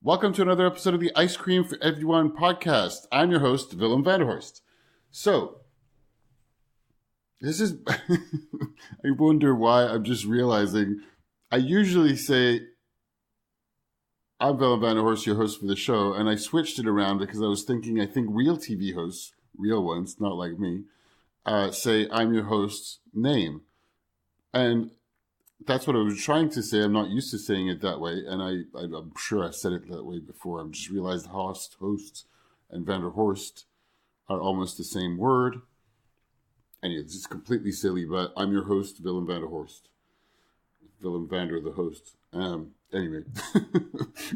Welcome to another episode of the Ice Cream for Everyone podcast. I'm your host, Willem Vanderhorst. So, this is... I wonder why I'm just realizing I usually say, I'm Willem Vanderhorst, your host for the show, and I switched it around because I was thinking, I think real TV hosts, real ones, not like me, say, I'm your host's name. And that's what I was trying to say. I'm not used to saying it that way, and I'm sure I said it that way before. I just realized host, and Vanderhorst are almost the same word. Anyway, this is completely silly, but I'm your host, Willem Vanderhorst. Willem Vander, the host. Anyway,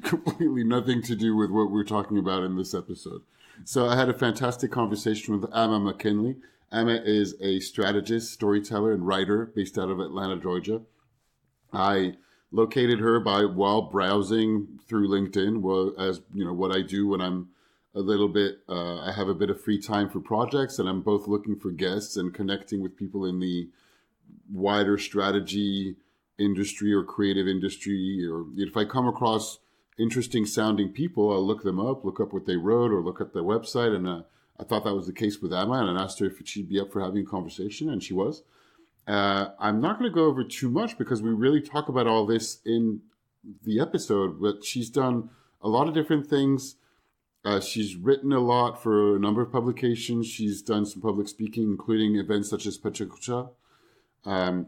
completely nothing to do with what we're talking about in this episode. So I had a fantastic conversation with Emma McKinley. Emma is a strategist, storyteller, and writer based out of Atlanta, Georgia. I located her while browsing through LinkedIn, as you know, what I do when I'm a little bit, I have a bit of free time for projects, and I'm both looking for guests and connecting with people in the wider strategy industry or creative industry. Or if I come across interesting sounding people, I'll look them up, look up what they wrote, or look at their website. And I thought that was the case with Emma, and I asked her if she'd be up for having a conversation, and she was. I'm not going to go over too much because we really talk about all this in the episode, but she's done a lot of different things. She's written a lot for a number of publications. She's done some public speaking, including events such as Pechakucha. And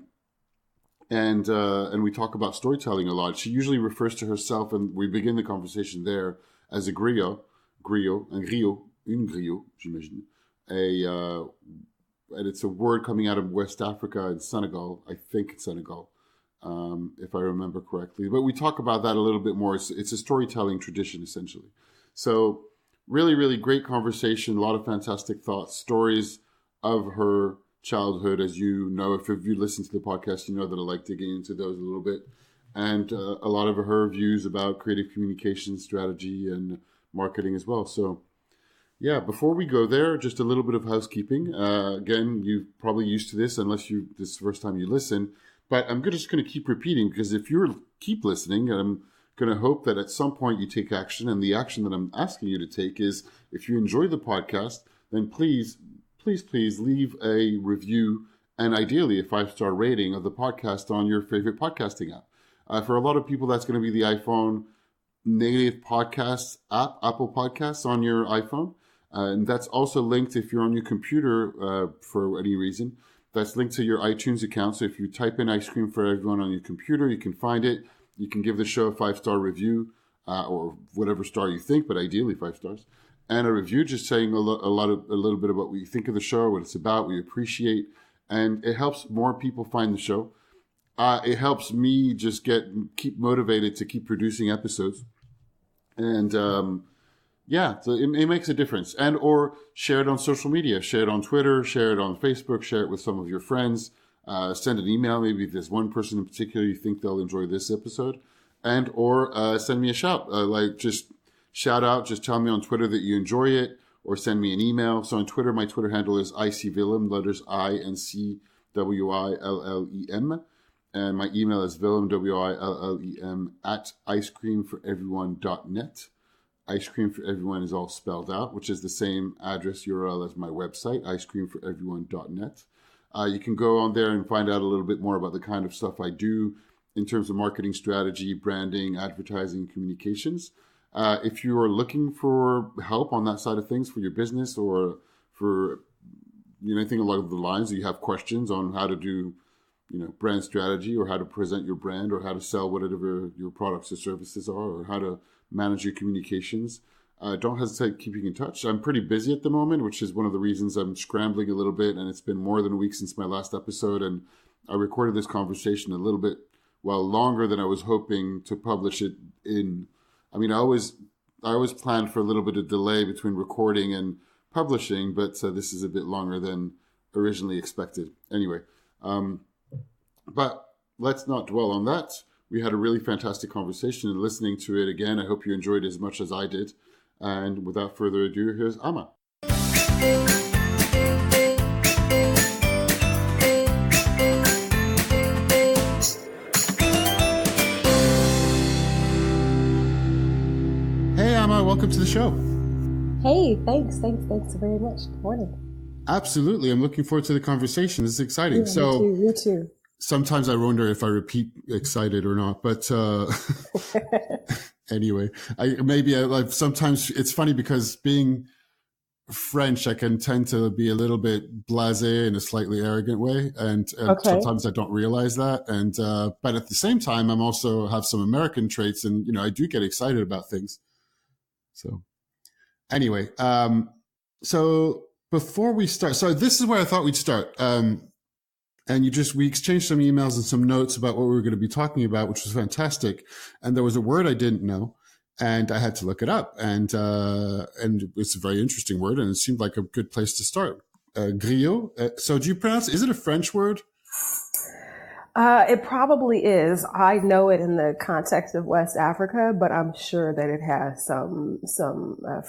we talk about storytelling a lot. She usually refers to herself, and we begin the conversation there, as a griot, une griot, j'imagine. And it's a word coming out of West Africa and Senegal, I think it's Senegal, if I remember correctly. But we talk about that a little bit more. It's a storytelling tradition, essentially. So really, really great conversation, a lot of fantastic thoughts, stories of her childhood. As you know, if you listen to the podcast, you know that I like digging into those a little bit. And a lot of her views about creative communication strategy and marketing as well. So yeah, before we go there, just a little bit of housekeeping. Again, you're probably used to this unless this is the first time you listen. But I'm just going to keep repeating, because if you keep listening, I'm going to hope that at some point you take action. And the action that I'm asking you to take is, if you enjoy the podcast, then please leave a review and ideally a 5-star rating of the podcast on your favorite podcasting app. For a lot of people, that's going to be the iPhone native podcasts app, Apple Podcasts on your iPhone. And that's also linked, if you're on your computer for any reason, that's linked to your iTunes account. So if you type in Ice Cream for Everyone on your computer, you can find it. You can give the show a 5-star review or whatever star you think, but ideally 5 stars. And a review just saying a little bit about what you think of the show, what it's about, we appreciate. And it helps more people find the show. It helps me just keep motivated to keep producing episodes. And yeah, so it makes a difference. And or share it on social media. Share it on Twitter. Share it on Facebook. Share it with some of your friends. Send an email. Maybe if there's one person in particular you think they'll enjoy this episode. And or send me a shout. Just shout out. Just tell me on Twitter that you enjoy it. Or send me an email. So on Twitter, my Twitter handle is ICWillem, letters INCWILLEM. And my email is Willem, WILLEM, at icecreamforeveryone.net. Ice Cream for Everyone is all spelled out, which is the same address URL as my website, icecreamforeveryone.net. You can go on there and find out a little bit more about the kind of stuff I do in terms of marketing strategy, branding, advertising, communications. If you are looking for help on that side of things for your business, or for anything along the lines, or you have questions on how to do brand strategy, or how to present your brand, or how to sell whatever your products or services are, or how to manage your communications, don't hesitate keeping in touch. I'm pretty busy at the moment, which is one of the reasons I'm scrambling a little bit, and it's been more than a week since my last episode, and I recorded this conversation a little bit, longer than I was hoping to publish it in. I mean, I always planned for a little bit of delay between recording and publishing, but this is a bit longer than originally expected. Anyway, but let's not dwell on that. We had a really fantastic conversation, and listening to it again, I hope you enjoyed it as much as I did. And without further ado, here's Amma. Fatima, welcome to the show. Hey, thanks very much. Good morning. Absolutely. I'm looking forward to the conversation. This is exciting. Yeah, me too. Sometimes I wonder if I repeat excited or not, but anyway, sometimes it's funny because being French, I can tend to be a little bit blasé in a slightly arrogant way, and Okay. sometimes I don't realize that. And but at the same time, I'm also have some American traits, and I do get excited about things. So anyway, so before we start, so this is where I thought we'd start. And we exchanged some emails and some notes about what we were going to be talking about, which was fantastic. And there was a word I didn't know, and I had to look it up. And it's a very interesting word, and it seemed like a good place to start. Griot. So do you pronounce? Is it a French word? It probably is. I know it in the context of West Africa, but I'm sure that it has some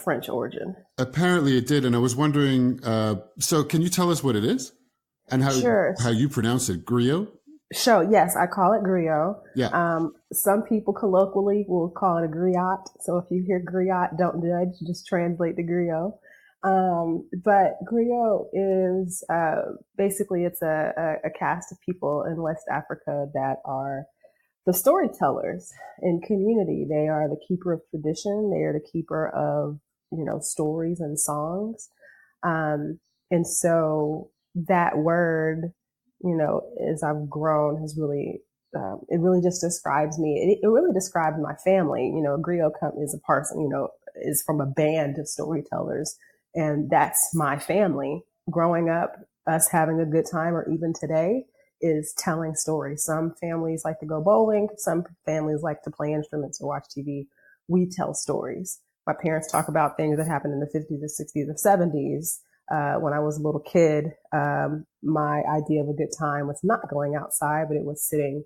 French origin. Apparently, it did, and I was wondering. So, can you tell us what it is and how you pronounce it? Griot. Sure. Yes, I call it griot. Yeah. Some people colloquially will call it a griot. So if you hear griot, don't judge. Just translate the griot. But griot is basically it's a cast of people in West Africa that are the storytellers in community. They are the keeper of tradition. They are the keeper of stories and songs. And so that word, as I've grown, has really it really just describes me. It really describes my family. Griot is a person. Is from a band of storytellers. And that's my family. Growing up, us having a good time, or even today, is telling stories. Some families like to go bowling. Some families like to play instruments or watch TV. We tell stories. My parents talk about things that happened in the 50s, the 60s, the 70s. When I was a little kid, my idea of a good time was not going outside, but it was sitting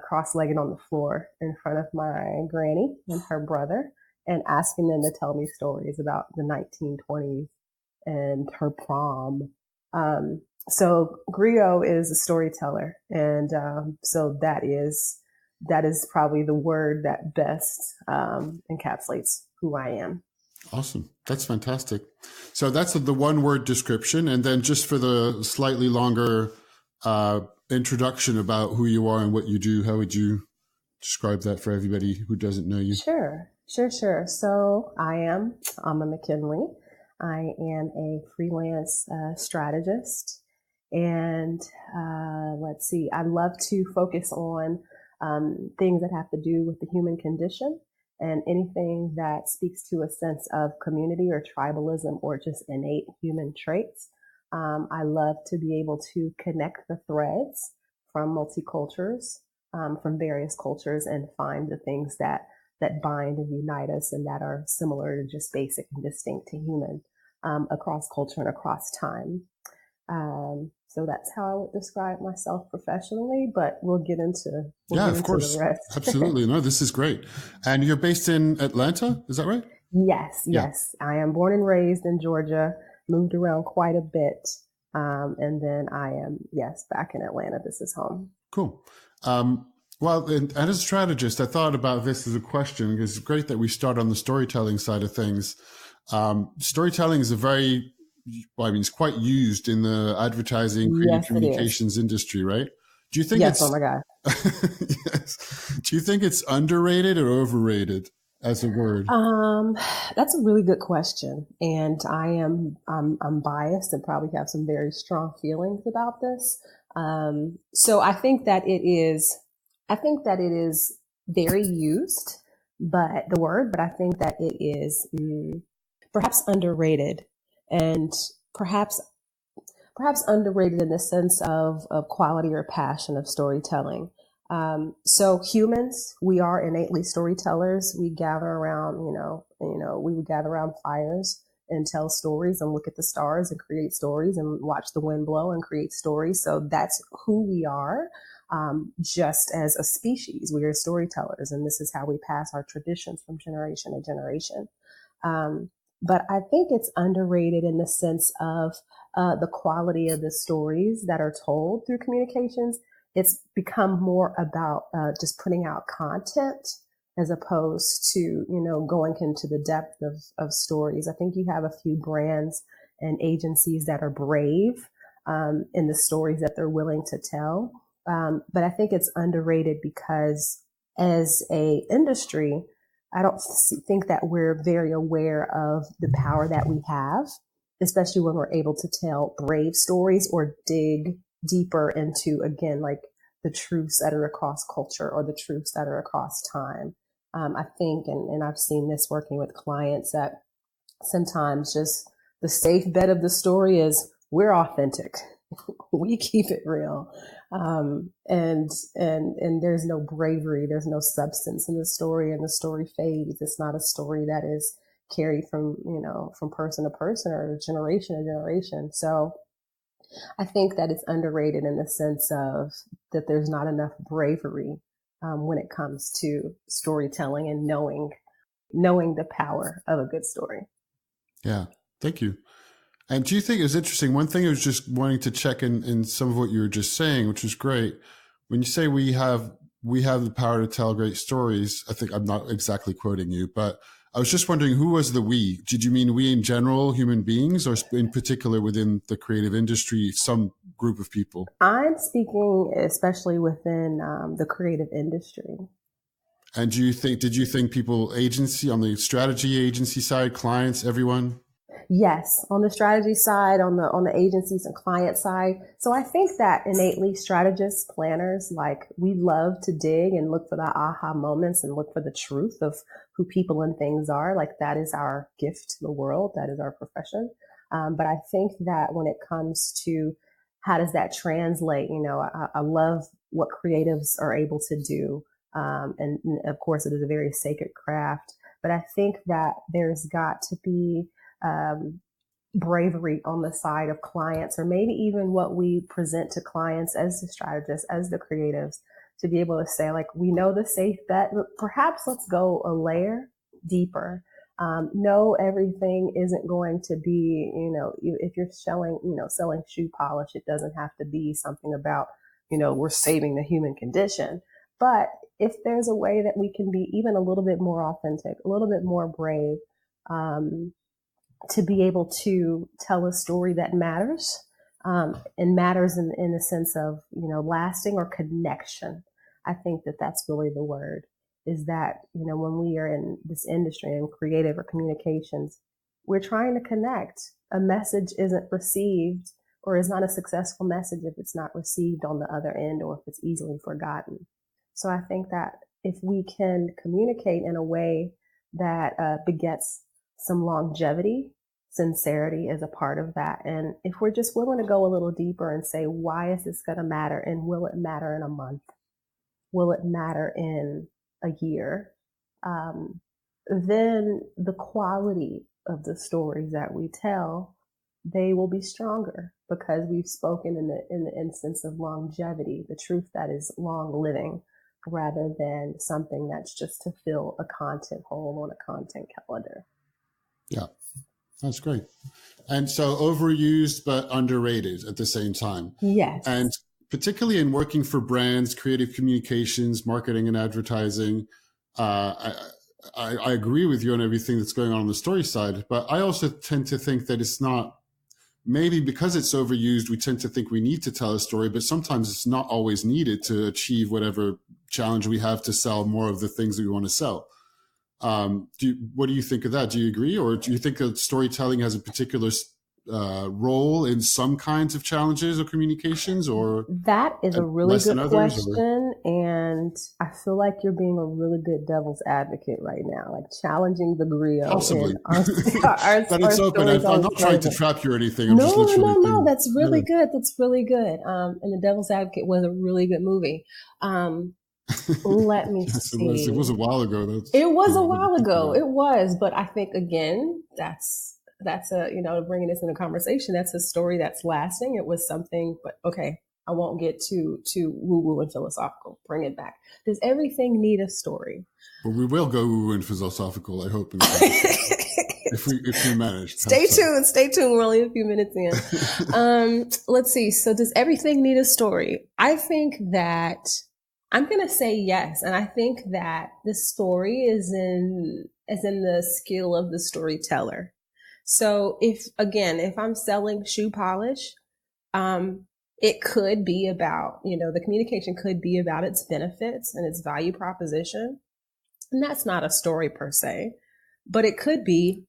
cross-legged on the floor in front of my granny and her brother, and asking them to tell me stories about the 1920s and her prom. So Griot is a storyteller. And so that is probably the word that best encapsulates who I am. Awesome. That's fantastic. So that's the one word description. And then just for the slightly longer introduction about who you are and what you do, how would you describe that for everybody who doesn't know you? Sure. So I'm a McKinley. I am a freelance strategist. And let's see, I love to focus on things that have to do with the human condition and anything that speaks to a sense of community or tribalism or just innate human traits. I love to be able to connect the threads from multicultures, from various cultures, and find the things that bind and unite us and that are similar to just basic and distinct to human across culture and across time. So that's how I would describe myself professionally, but we'll get into the rest. Absolutely. No, this is great. And you're based in Atlanta, is that right? Yes. I am born and raised in Georgia, moved around quite a bit. And then I am, back in Atlanta. This is home. Cool. Well, and as a strategist, I thought about this as a question because it's great that we start on the storytelling side of things. Storytelling is it's quite used in the advertising, creative communications industry, right? Do you think yes, oh my God. Yes. Do you think it's underrated or overrated as a word? That's a really good question. And I'm biased and probably have some very strong feelings about this. So I think that it is very used, but I think that it is perhaps underrated, and perhaps underrated in the sense of quality or passion of storytelling. So humans, we are innately storytellers. We gather around, we would gather around fires and tell stories and look at the stars and create stories and watch the wind blow and create stories. So that's who we are. Just as a species, we are storytellers, and this is how we pass our traditions from generation to generation. But I think it's underrated in the sense of the quality of the stories that are told through communications. It's become more about just putting out content as opposed to, going into the depth of stories. I think you have a few brands and agencies that are brave in the stories that they're willing to tell. But I think it's underrated because as a industry, I don't think that we're very aware of the power that we have, especially when we're able to tell brave stories or dig deeper into, again, like the truths that are across culture or the truths that are across time. I think, and I've seen this working with clients, that sometimes just the safe bet of the story is we're authentic. We keep it real. And there's no bravery, there's no substance in the story, and the story fades. It's not a story that is carried from person to person or generation to generation. So I think that it's underrated in the sense of that there's not enough bravery when it comes to storytelling and knowing the power of a good story. Yeah, thank you. And do you think it was interesting? One thing I was just wanting to check in some of what you were just saying, which was great. When you say we have the power to tell great stories, I think I'm not exactly quoting you, but I was just wondering, who was the we? Did you mean we in general, human beings, or in particular within the creative industry, some group of people? I'm speaking especially within the creative industry. And did you think people, agency, on the strategy agency side, clients, everyone? Yes, on the strategy side, on the agencies and client side. So I think that innately strategists, planners, like, we love to dig and look for the aha moments and look for the truth of who people and things are. Like, that is our gift to the world. That is our profession. But I think that when it comes to how does that translate, I love what creatives are able to do. And of course, it is a very sacred craft. But I think that there's got to be bravery on the side of clients, or maybe even what we present to clients as the strategists, as the creatives, to be able to say, like, we know the safe bet, but perhaps let's go a layer deeper. No, everything isn't going to be, if you're selling shoe polish, it doesn't have to be something about, we're saving the human condition. But if there's a way that we can be even a little bit more authentic, a little bit more brave, to be able to tell a story that matters, and matters in the sense of, lasting or connection. I think that that's really the word, is that, when we are in this industry in creative or communications, we're trying to connect. A message isn't received, or is not a successful message if it's not received on the other end, or if it's easily forgotten. So I think that if we can communicate in a way that begets some longevity, sincerity is a part of that. And if we're just willing to go a little deeper and say, why is this going to matter? And will it matter in a month? Will it matter in a year? Then the quality of the stories that we tell, they will be stronger, because we've spoken in the instance of longevity, the truth that is long living, rather than something that's just to fill a content hole on a content calendar. Yeah, that's great. And so overused but underrated at the same time. Yes. And particularly in working for brands, creative communications, marketing and advertising, I agree with you on everything that's going on the story side, but I also tend to think that it's not, maybe because it's overused, we tend to think we need to tell a story, but sometimes it's not always needed to achieve whatever challenge we have to sell more of the things that we want to sell. What do you think of that? Do you agree? Or do you think that storytelling has a particular role in some kinds of challenges or communications? Or that is a really good question. And I feel like you're being a really good devil's advocate right now, like challenging the Griot. Possibly. But it's open. I'm not trying to trap you or anything. No. That's really good. That's really good. And The Devil's Advocate was a really good movie. Let me see. It was a while ago. It was a while ago. It was. But I think, again, that's a, bringing this into conversation, that's a story that's lasting. It was something, but okay, I won't get too woo-woo and philosophical. Bring it back. Does everything need a story? Well, we will go woo-woo and philosophical, I hope. If we manage. Stay tuned. We're only a few minutes in. Let's see. So does everything need a story? I think that I'm going to say yes. And I think that the story is in the skill of the storyteller. So if I'm selling shoe polish, um, it could be about, the communication could be about its benefits and its value proposition. And that's not a story per se, but it could be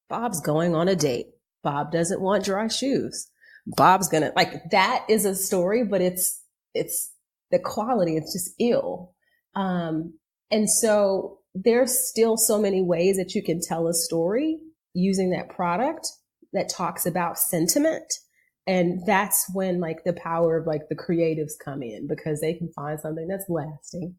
Bob's going on a date. Bob doesn't want dry shoes. Bob's gonna like that is a story, but it's the quality, it's just ill. And so there's still so many ways that you can tell a story using that product that talks about sentiment. And that's when like the power of like the creatives come in, because they can find something that's lasting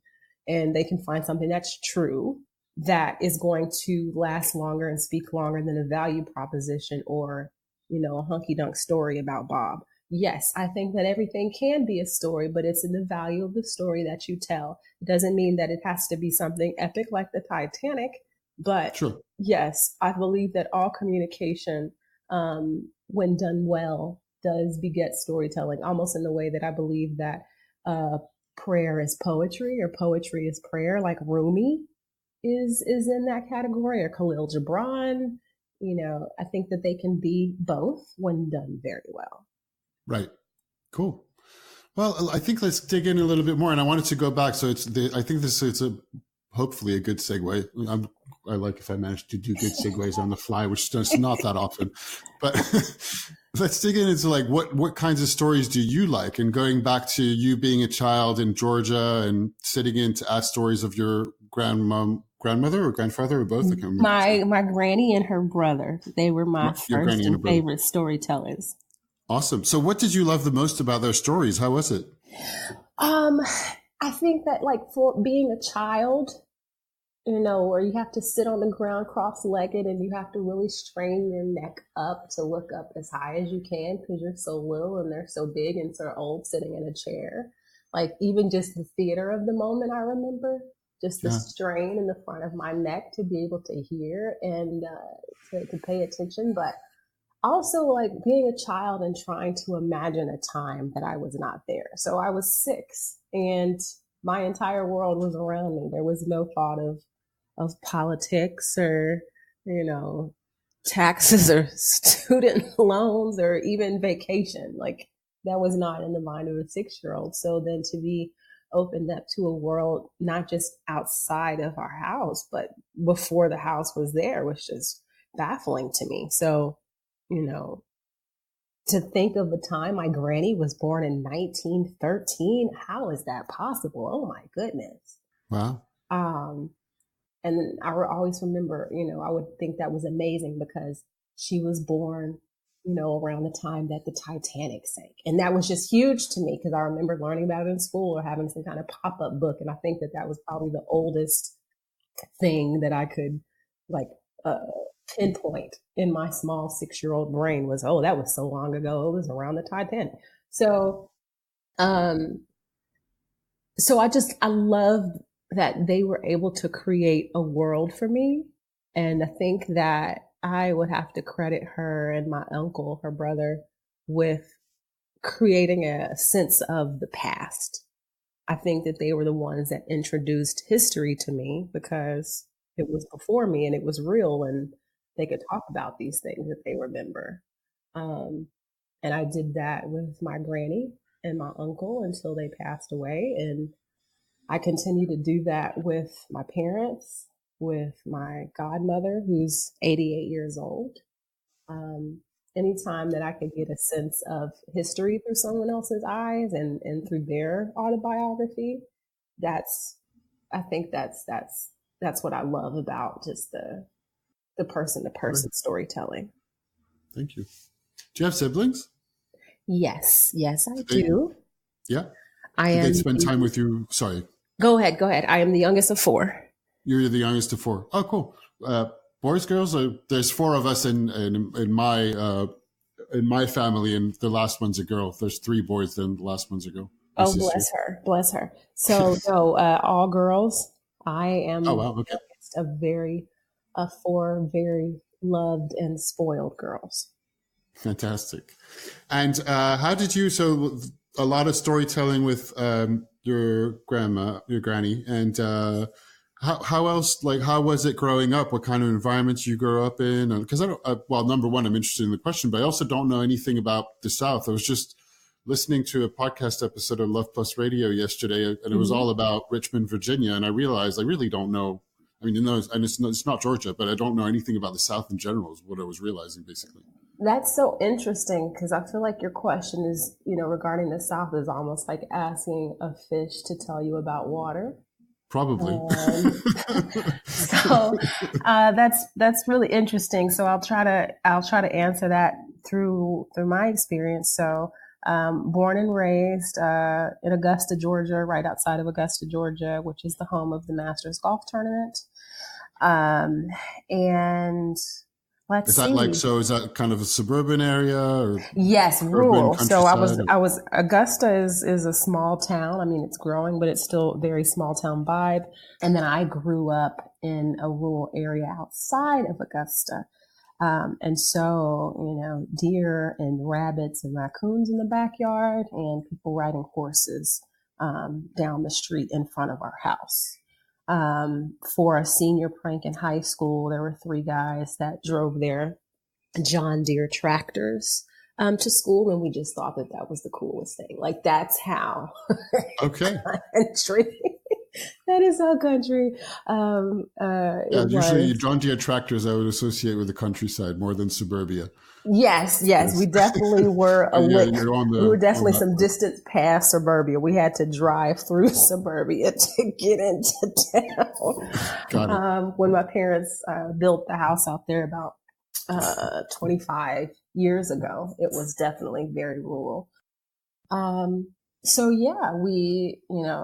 and they can find something that's true that is going to last longer and speak longer than a value proposition or, a hunky dunk story about Bob. Yes, I think that everything can be a story, but it's in the value of the story that you tell. It doesn't mean that it has to be something epic like the Titanic, but Sure. yes, I believe that all communication, when done well, does beget storytelling, almost in the way that I believe that prayer is poetry or poetry is prayer, like Rumi is in that category, or Khalil Gibran. I think that they can be both when done very well. Right. Cool. Well, I think let's dig in a little bit more. And I wanted to go back. So I think it's hopefully a good segue. I like if I manage to do good segues on the fly, which is not that often. But let's dig into like what kinds of stories do you like? And going back to you being a child in Georgia and sitting in to ask stories of your grandmother or grandfather or both? I can't remember. My granny and her brother, they were my first and favorite storytellers. Awesome. So what did you love the most about their stories? How was it? I think that like for being a child, where you have to sit on the ground cross-legged and you have to really strain your neck up to look up as high as you can because you're so little and they're so big and so old sitting in a chair. Like even just the theater of the moment, I remember just the strain in the front of my neck to be able to hear and to pay attention. But also like being a child and trying to imagine a time that I was not there. So I was 6 and my entire world was around me. There was no thought of politics or, taxes or student loans or even vacation. Like that was not in the mind of a 6-year-old. So then to be opened up to a world, not just outside of our house, but before the house was there, was just baffling to me. So, to think of the time my granny was born in 1913, how is that possible? Oh my goodness. Wow. And I always remember, I would think that was amazing because she was born, around the time that the Titanic sank. And that was just huge to me because I remember learning about it in school or having some kind of pop-up book. And I think that was probably the oldest thing that I could like pinpoint in my small 6-year-old brain was, oh, that was so long ago. It was around the Titanic. So, I love that they were able to create a world for me. And I think that I would have to credit her and my uncle, her brother, with creating a sense of the past. I think that they were the ones that introduced history to me because it was before me and it was real and they could talk about these things that they remember. And I did that with my granny and my uncle until they passed away. And I continue to do that with my parents, with my godmother, who's 88 years old. Anytime that I could get a sense of history through someone else's eyes and through their autobiography, I think that's what I love about just the person to person storytelling. Thank you. Do you have siblings? Yes, I do. Yeah. Did they spend time with you? Sorry. Go ahead. I am the youngest of 4. You're the youngest of 4. Oh, cool. Boys, girls? There's 4 of us in my family, and the last one's a girl. There's 3 boys, then the last one's a girl. Oh, bless her. So, no, all girls. I am okay. of 4 very loved and spoiled girls. Fantastic. And how did you? So a lot of storytelling with your grandma, your granny, and how else? Like, how was it growing up? What kind of environments you grew up in? Because I don't. Well, number one, I'm interested in the question, but I also don't know anything about the South. I was just listening to a podcast episode of Love Plus Radio yesterday, and it was all about Richmond, Virginia, and I realized I really don't know. I mean, and it's not Georgia, but I don't know anything about the South in general. Is what I was realizing, basically. That's so interesting because I feel like your question is, regarding the South is almost like asking a fish to tell you about water. Probably. So that's really interesting. So I'll try to answer that through my experience. So born and raised in Augusta, Georgia, right outside of Augusta, Georgia, which is the home of the Masters Golf Tournament. And let's see. Is that kind of a suburban area or? Yes, rural. So I was Augusta is a small town. I mean, it's growing, but it's still very small town vibe. And then I grew up in a rural area outside of Augusta. And so, deer and rabbits and raccoons in the backyard and people riding horses down the street in front of our house. For a senior prank in high school, there were 3 guys that drove their John Deere tractors to school, and we just thought that was the coolest thing. Like, that's how okay country. That is how country. Usually John Deere tractors I would associate with the countryside more than suburbia. Yes, we definitely were we were definitely some distance past suburbia. We had to drive through suburbia to get into town. Got it. When my parents built the house out there about 25 years ago, it was definitely very rural. So yeah, we,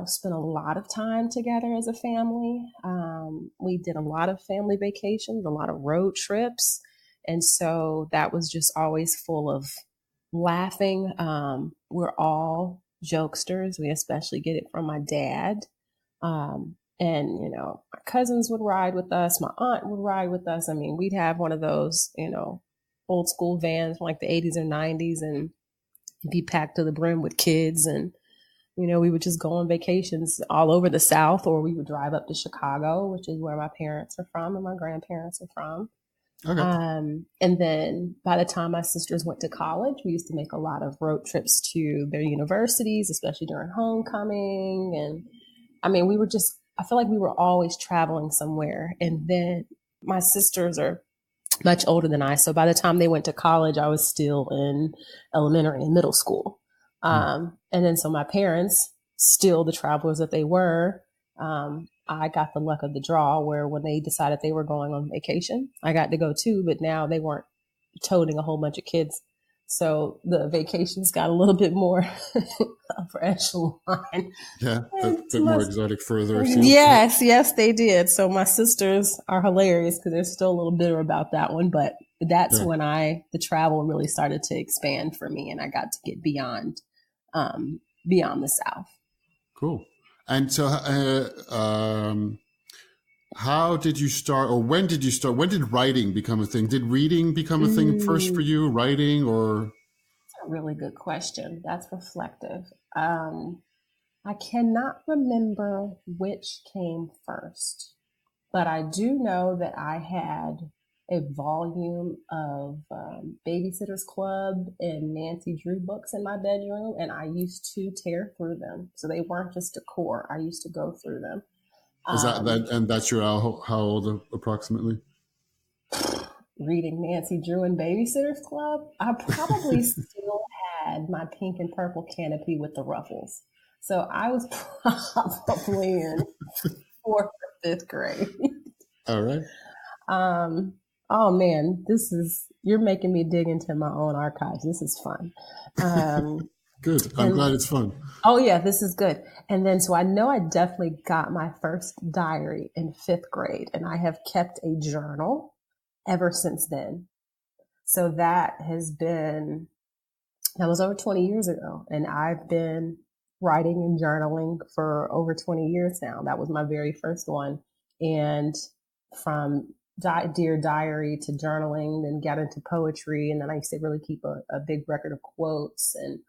spent a lot of time together as a family. We did a lot of family vacations, a lot of road trips. And so that was just always full of laughing. We're all jokesters. We especially get it from my dad. And, my cousins would ride with us. My aunt would ride with us. I mean, we'd have one of those, old school vans from like the 80s or 90s and be packed to the brim with kids. And, we would just go on vacations all over the South, or we would drive up to Chicago, which is where my parents are from and my grandparents are from. Okay. And then by the time my sisters went to college, we used to make a lot of road trips to their universities, especially during homecoming. And I mean, I feel like we were always traveling somewhere. And then my sisters are much older than I. So by the time they went to college, I was still in elementary and middle school. And then so my parents, still the travelers that they were, I got the luck of the draw where when they decided they were going on vacation, I got to go too, but now they weren't toting a whole bunch of kids. So the vacations got a little bit more upper echelon. Yeah, a bit more exotic further afield. Yes, they did. So my sisters are hilarious because they're still a little bitter about that one, but that's when the travel really started to expand for me and I got to get beyond the South. Cool. And so, how did you start, or when did you start? When did writing become a thing? Did reading become a thing first for you, writing, or? That's a really good question. That's reflective. I cannot remember which came first, but I do know that I had a volume of Babysitter's Club and Nancy Drew books in my bedroom, and I used to tear through them. So they weren't just a core. I used to go through them. Is that and that's your how old approximately? Reading Nancy Drew and Babysitter's Club, I probably still had my pink and purple canopy with the ruffles. So I was probably in 4th or 5th grade. All right. Oh man, you're making me dig into my own archives. This is fun. Good. I'm glad it's fun. Oh yeah, this is good. And then, so I know I definitely got my first diary in 5th grade, and I have kept a journal ever since then. So that was over 20 years ago. And I've been writing and journaling for over 20 years now. That was my very first one. And from Dear Diary to journaling, then got into poetry. And then I used to really keep a big record of quotes. And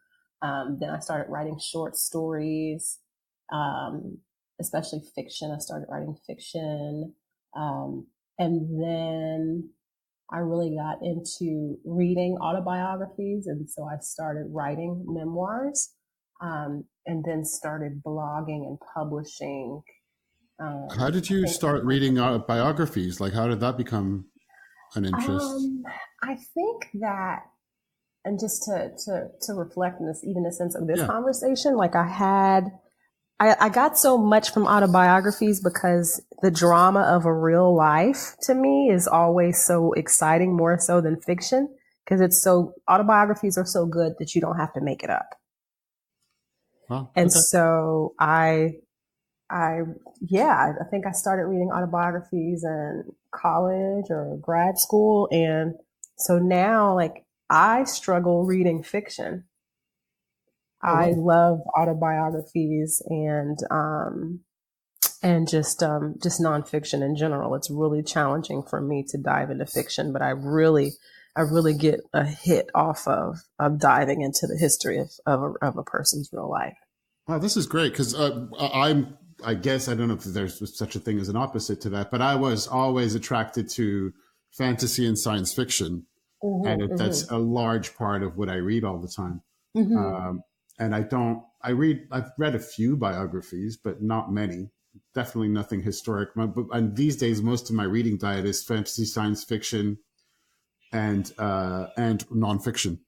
then I started writing short stories. especially fiction. I started writing fiction. And then I really got into reading autobiographies. And so I started writing memoirs, and then started blogging and publishing. How did I you think, start reading biographies? Like, how did that become an interest? I think that, and just to reflect in this, even the sense of this Yeah. conversation, like I got so much from autobiographies because the drama of a real life to me is always so exciting, more so than fiction, because autobiographies are so good that you don't have to make it up. Well, And okay. so I think I started reading autobiographies in college or grad school. And so now, like, I struggle reading fiction. Oh, I wow. love autobiographies and just nonfiction in general. It's really challenging for me to dive into fiction, but I really get a hit off of diving into the history of a person's real life. Wow, this is great because I guess, I don't know if there's such a thing as an opposite to that, but I was always attracted to fantasy and science fiction. And Mm-hmm, that's mm-hmm, a large part of what I read all the time. mm-hmm. Um, and I've read a few biographies, but not many. Definitely nothing historic. And these days, most of my reading diet is fantasy, science fiction, and nonfiction.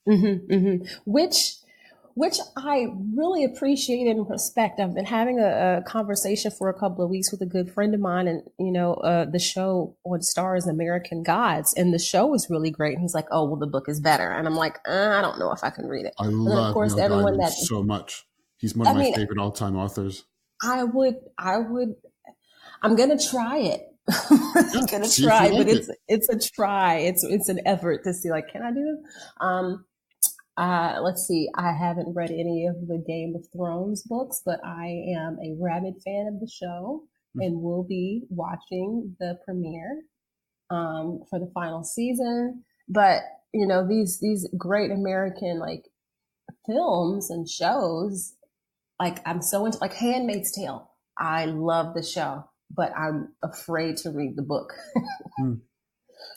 Mm-hmm, mm-hmm. Which I really appreciate and respect. I've been having a conversation for a couple of weeks with a good friend of mine, and the show on Stars, American Gods, and the show was really great. And he's like, "Oh, well, the book is better," and I'm like, "I don't know if I can read it." I And then, of love course, Neil everyone Gaiman that so much. He's one of I my mean, favorite all-time authors. I would, I'm gonna try it. I'm Yeah, gonna see if you try, but like it. it's a try. It's an effort to see, like, can I do this? Let's see. I haven't read any of the Game of Thrones books, but I am a rabid fan of the show and will be watching the premiere for the final season. But these great American, like, films and shows, like, I'm so into, like, Handmaid's Tale. I love the show, but I'm afraid to read the book. Mm.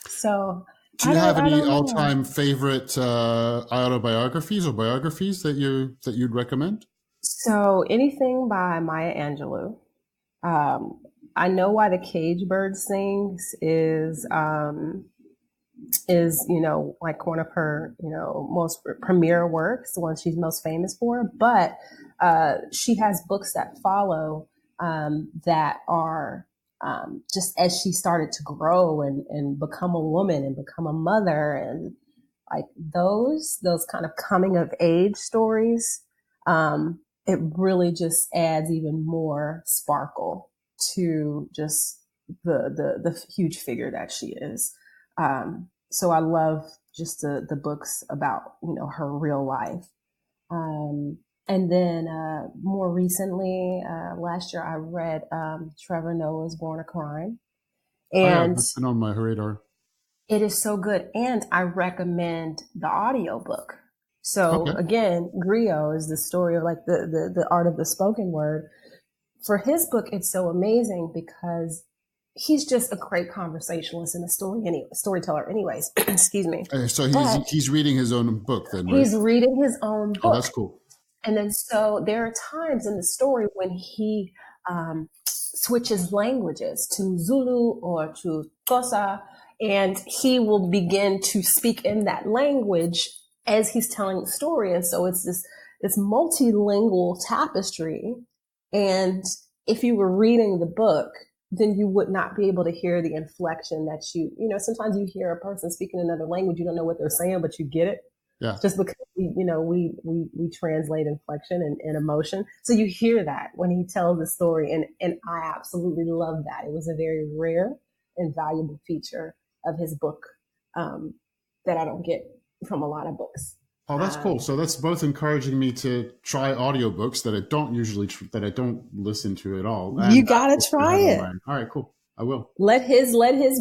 So Do you have I any don't know. all-time favorite autobiographies or biographies that you'd recommend? So anything by Maya Angelou. Um, I Know Why the Cage Bird Sings is like one of her most premier works, the one she's most famous for. But she has books that follow that are just as she started to grow and become a woman and become a mother, and like those kind of coming of age stories. It really just adds even more sparkle to just the huge figure that she is. So I love just the books about her real life. Um, and then more recently, last year, I read Trevor Noah's Born a Crime, Oh yeah, and that's been on my radar. it is so good. And I recommend the audiobook. So Okay. again, Griot is the story of, like, the art of the spoken word. For his book, it's so amazing because he's just a great conversationalist and a storyteller anyways. Excuse me. So he's But he's reading his own book then, right? he's reading his own Oh, book. that's cool. And then so there are times in the story when he switches languages to Zulu or to Xhosa, and he will begin to speak in that language as he's telling the story. And so it's this multilingual tapestry. And if you were reading the book, then you would not be able to hear the inflection that sometimes you hear a person speaking another language, you don't know what they're saying, but you get it Yeah. just because we translate inflection and emotion. So you hear that when he tells the story, and I absolutely love that. It was a very rare and valuable feature of his book that I don't get from a lot of books. Oh, that's cool. So that's both encouraging me to try audiobooks that I don't usually that I don't listen to at all, You and gotta also try have on it. my. All right, cool. I will. Let his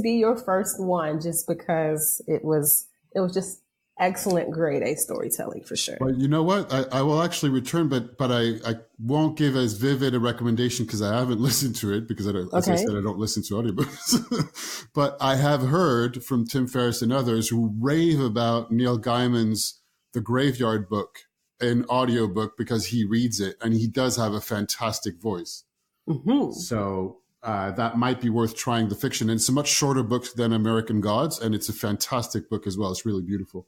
be your first one, just because it was just Excellent grade A storytelling for sure. But you know what? I will actually return, but I won't give as vivid a recommendation because I haven't listened to it because as I Okay. said, I don't listen to audiobooks. But I have heard from Tim Ferriss and others who rave about Neil Gaiman's The Graveyard Book, an audiobook, because he reads it and he does have a fantastic voice. Mm-hmm. So that might be worth trying the fiction. And it's a much shorter book than American Gods, and it's a fantastic book as well. It's really beautiful.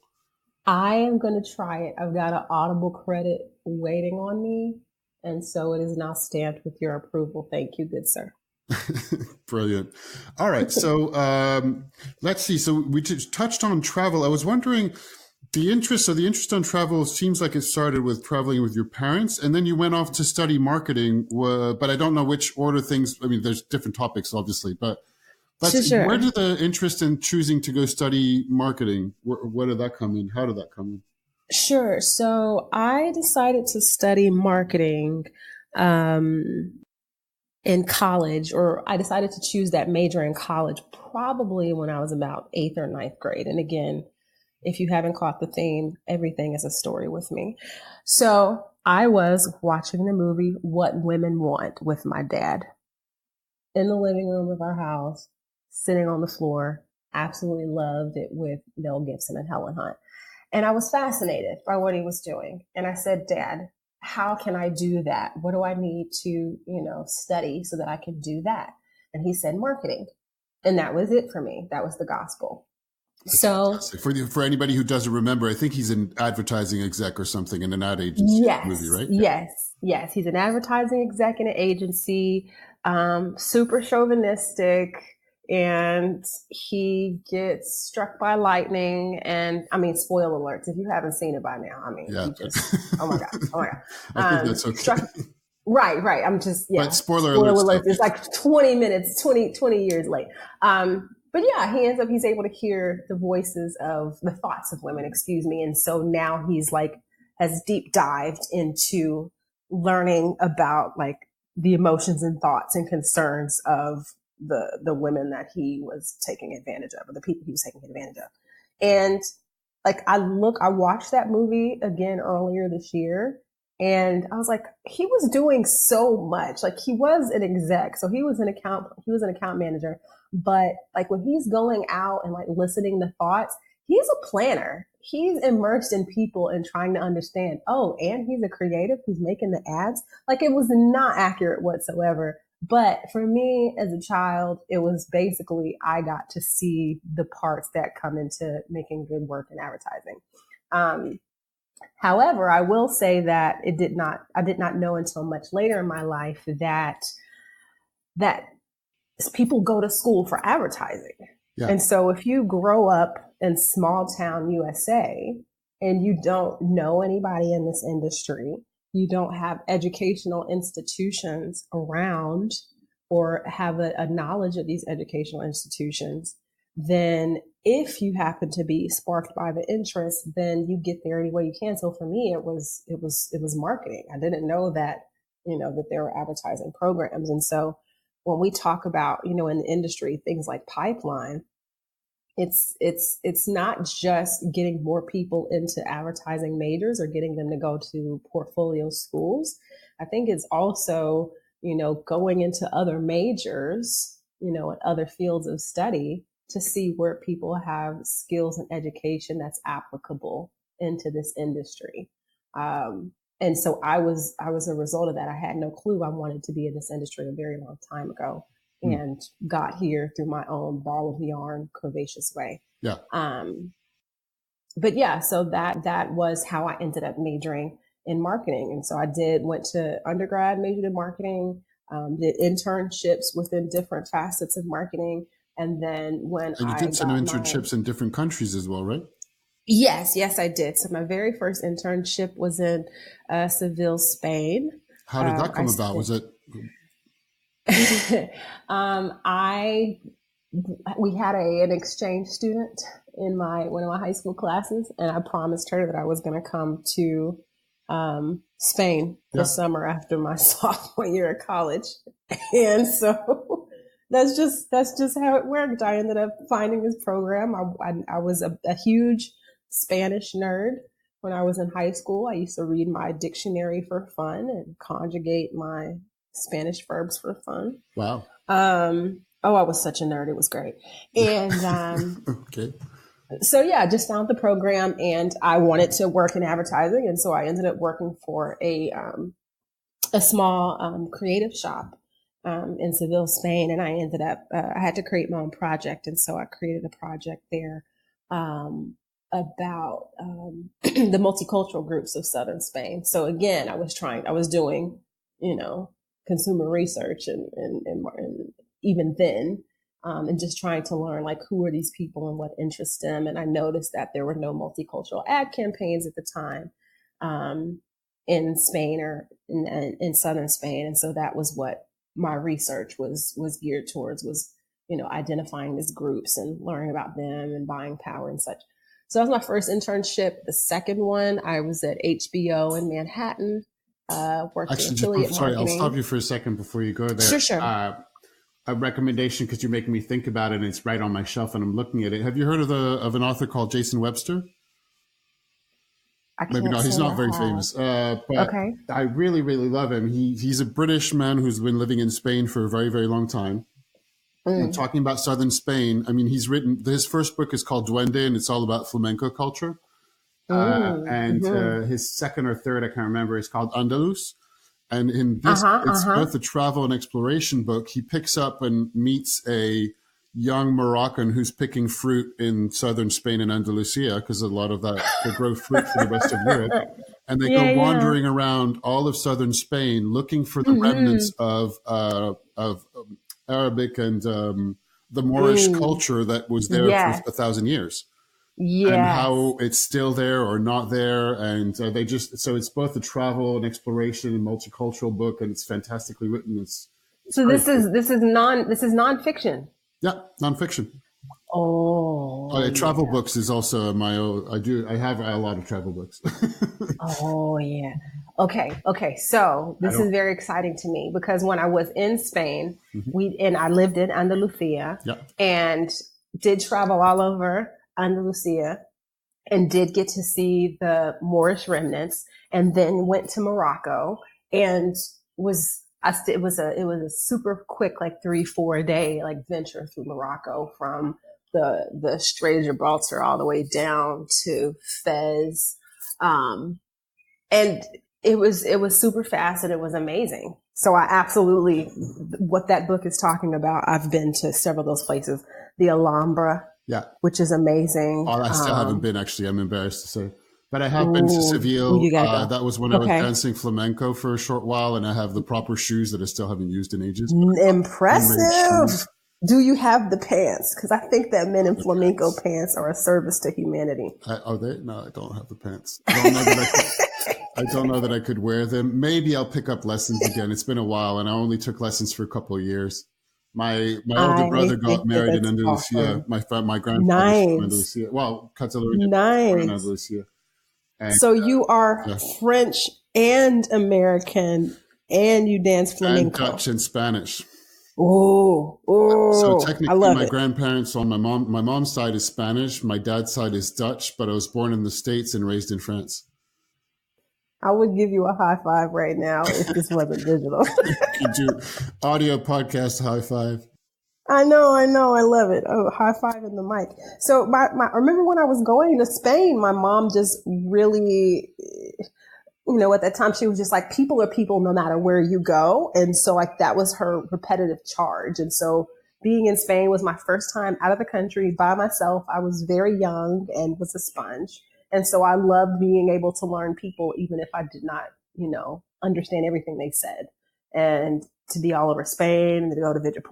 I am going to try it. I've got an Audible credit waiting on me. And so it is now stamped with your approval. Thank you, good sir. Brilliant. All right. So let's see. So we touched on travel. I was wondering the interest on travel seems like it started with traveling with your parents, and then you went off to study marketing. But I don't know which order things. I mean, there's different topics, obviously, but Sure. where did the interest in choosing to go study marketing? Where did that come in? How did that come in? Sure. So I decided to study marketing in college, or I decided to choose that major in college probably when I was about eighth or ninth grade. And again, if you haven't caught the theme, everything is a story with me. So I was watching the movie What Women Want with my dad in the living room of our house, sitting on the floor. Absolutely loved it with Mel Gibson and Helen Hunt. And I was fascinated by what he was doing. And I said, Dad, how can I do that? What do I need to, study so that I can do that? And he said, marketing. And that was it for me. That was the gospel. That's so fantastic. For anybody who doesn't remember, I think he's an advertising exec or something in an ad agency movie, right? Yes. He's an advertising exec in an agency, super chauvinistic, and he gets struck by lightning. And I mean, spoiler alerts, if you haven't seen it by now, I mean, yeah. you just, oh my God. I think that's okay. Right. I'm just, But spoiler alert. It's like 20 minutes, 20 years late. But yeah, he's able to hear the voices of the thoughts of women, And so now he's has deep dived into learning about the emotions and thoughts and concerns of the women that he was taking advantage of, or the people he was taking advantage of. And I watched that movie again earlier this year, and I was like, he was doing so much. He was an exec, so he was an account manager. But when he's going out and listening to thoughts, he's a planner. He's immersed in people and trying to understand, and he's a creative who's making the ads. It was not accurate whatsoever. But for me as a child, it was basically, I got to see the parts that come into making good work in advertising. However, I will say that I did not know until much later in my life that people go to school for advertising. Yeah. And so if you grow up in small town USA and you don't know anybody in this industry, you don't have educational institutions around or have a knowledge of these educational institutions, then if you happen to be sparked by the interest, then you get there any way you can. So for me, it was marketing. I didn't know that, that there were advertising programs. And so when we talk about, in the industry, things like pipeline, it's not just getting more people into advertising majors or getting them to go to portfolio schools. I think it's also, going into other majors, and other fields of study to see where people have skills and education that's applicable into this industry. And so I was a result of that. I had no clue I wanted to be in this industry a very long time ago, and got here through my own ball of yarn, curvaceous way. Yeah. But yeah, so that was how I ended up majoring in marketing. And so I went to undergrad, majored in marketing, did internships within different facets of marketing. And then you did some internships in different countries as well, right? Yes, I did. So my very first internship was in Seville, Spain. How did that come about? Was it? We had an exchange student in one of my high school classes, and I promised her that I was going to come to Spain this summer after my sophomore year of college. And so that's just how it worked. I ended up finding this program. I was a huge Spanish nerd. When I was in high school, I used to read my dictionary for fun and conjugate my Spanish verbs for fun. Wow. I was such a nerd. It was great. And Okay. so yeah, I just found the program and I wanted to work in advertising. And so I ended up working for a small creative shop in Seville, Spain. And I ended up, I had to create my own project. And so I created a project there about the multicultural groups of Southern Spain. So again, I was doing, consumer research and even then, and just trying to learn like who are these people and what interests them. And I noticed that there were no multicultural ad campaigns at the time in Spain or in Southern Spain. And so that was what my research was geared towards, was, identifying these groups and learning about them and buying power and such. So that was my first internship. The second one, I was at HBO in Manhattan, working affiliate marketing. I'll stop you for a second before you go there. Sure. A recommendation, because you're making me think about it, and it's right on my shelf, and I'm looking at it. Have you heard of an author called Jason Webster? Maybe not. He's not very famous, but okay. I really, really love him. He's a British man who's been living in Spain for a very, very long time. And talking about Southern Spain, I mean, his first book is called Duende, and it's all about flamenco culture. His second or third, I can't remember, is called Andalus. And in this, it's both a travel and exploration book. He picks up and meets a young Moroccan who's picking fruit in southern Spain and Andalusia, because a lot of that, they grow fruit for the rest of Europe. And they go wandering around all of southern Spain looking for the remnants of Arabic and the Moorish culture that was there for 1,000 years. Yeah. And how it's still there or not there. And so it's both a travel and exploration and multicultural book, and it's fantastically written. This is nonfiction. Yeah, nonfiction. Travel books is also my own. I have a lot of travel books. Oh yeah. Okay. So this is very exciting to me, because when I was in Spain, I lived in Andalusia and did travel all over Andalusia and did get to see the Moorish remnants, and then went to Morocco and it was a super quick, like 3-4 day venture through Morocco, from the Strait of Gibraltar all the way down to Fez. And it was super fast and it was amazing. So I absolutely, what that book is talking about, I've been to several of those places. The Alhambra, which is amazing. Oh, I still haven't been, actually. I'm embarrassed to say. But I have been to Seville. That was when I was dancing flamenco for a short while, and I have the proper shoes that I still haven't used in ages. Impressive. Do you have the pants? Because I think that men in flamenco pants are a service to humanity. Are they? No, I don't have the pants. I don't know that I could wear them. Maybe I'll pick up lessons again. It's been a while, and I only took lessons for a couple of years. My older brother got married in Andalusia. Awesome. My grandfather's from Andalusia. Well, Catalonia, in Andalusia. And, so you are French and American, and you dance flamenco. And Dutch and Spanish. So technically, my grandparents on my mom's side is Spanish. My dad's side is Dutch, but I was born in the States and raised in France. I would give you a high five right now if this wasn't digital. You do audio podcast high five. I know. I love it. Oh, high five in the mic. So I remember when I was going to Spain, my mom just really, at that time she was just like, people are people no matter where you go. And so that was her repetitive charge. And so being in Spain was my first time out of the country by myself. I was very young and was a sponge. And so I loved being able to learn people, even if I did not, understand everything they said. And to be all over Spain, and to go to visit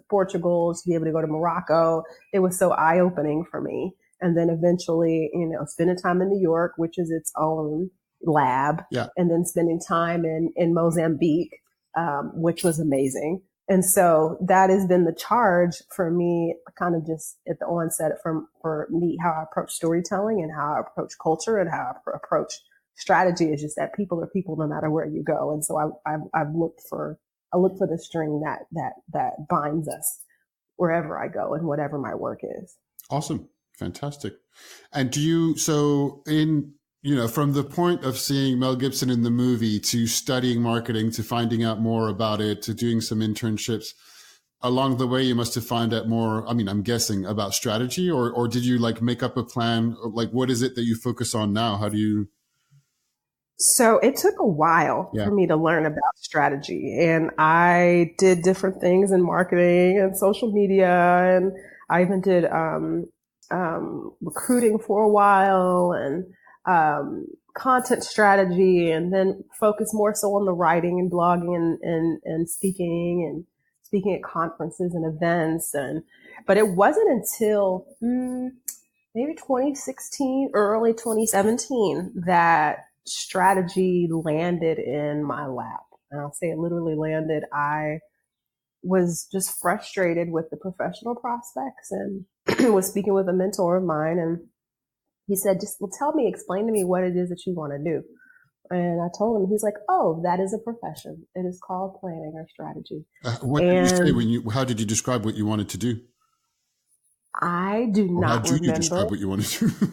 Portugal, to be able to go to Morocco, it was so eye-opening for me. And then eventually, spending time in New York, which is its own lab, and then spending time in Mozambique, which was amazing. And so that has been the charge for me, kind of just at the onset for me, how I approach storytelling and how I approach culture and how I approach strategy, is just that people are people no matter where you go. And so I've looked for the string that binds us wherever I go and whatever my work is. Awesome. Fantastic. And from the point of seeing Mel Gibson in the movie to studying marketing, to finding out more about it, to doing some internships, along the way, you must have found out more, I mean, I'm guessing about strategy, or did you like make up a plan? Like, what is it that you focus on now? How do you? So it took a while Yeah. for me to learn about strategy, and I did different things in marketing and social media, and I even did recruiting for a while, and content strategy, and then focus more so on the writing and blogging and speaking at conferences and events. But it wasn't until maybe 2016 or early 2017 that strategy landed in my lap. And I'll say it literally landed. I was just frustrated with the professional prospects and was speaking with a mentor of mine, and he said, explain to me what it is that you want to do. And I told him, he's like, oh, that is a profession. It is called planning or strategy. What did you say how did you describe what you wanted to do? I do Or how not do you remember. describe what you wanted to do?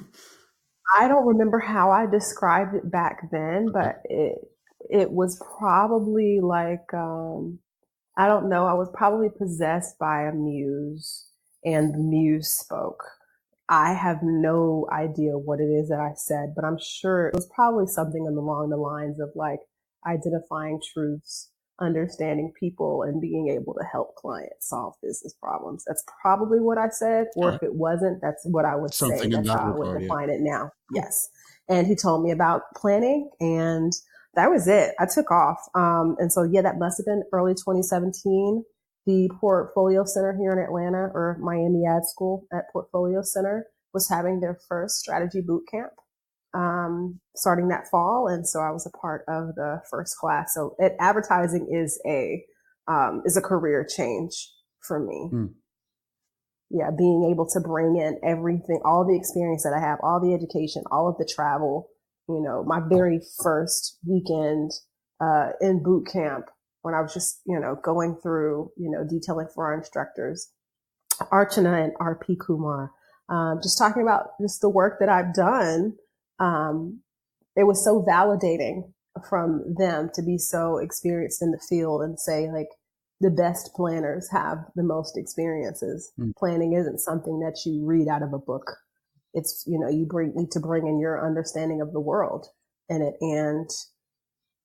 I don't remember how I described it back then, but it was probably like, I don't know. I was probably possessed by a muse, and the muse spoke. I have no idea what it is that I said, but I'm sure it was probably something along the lines of like identifying truths, understanding people, and being able to help clients solve business problems. That's probably what I said. Or if it wasn't, that's what I would say. Something in That's that how I would regard, yeah. define it now. Yes. And he told me about planning, and that was it. I took off. And so, yeah, that must have been early 2017. The Portfolio Center here in Atlanta, or Miami Ad School at Portfolio Center, was having their first strategy boot camp starting that fall. And so I was a part of the first class. So advertising is a career change for me. Yeah, being able to bring in everything, all the experience that I have, all the education, all of the travel. My very first weekend in boot camp, when I was just, going through, detailing for our instructors, Archana and RP Kumar, just talking about just the work that I've done. It was so validating from them to be so experienced in the field and say, like, the best planners have the most experiences. Planning isn't something that you read out of a book. It's, you need to bring in your understanding of the world in it. And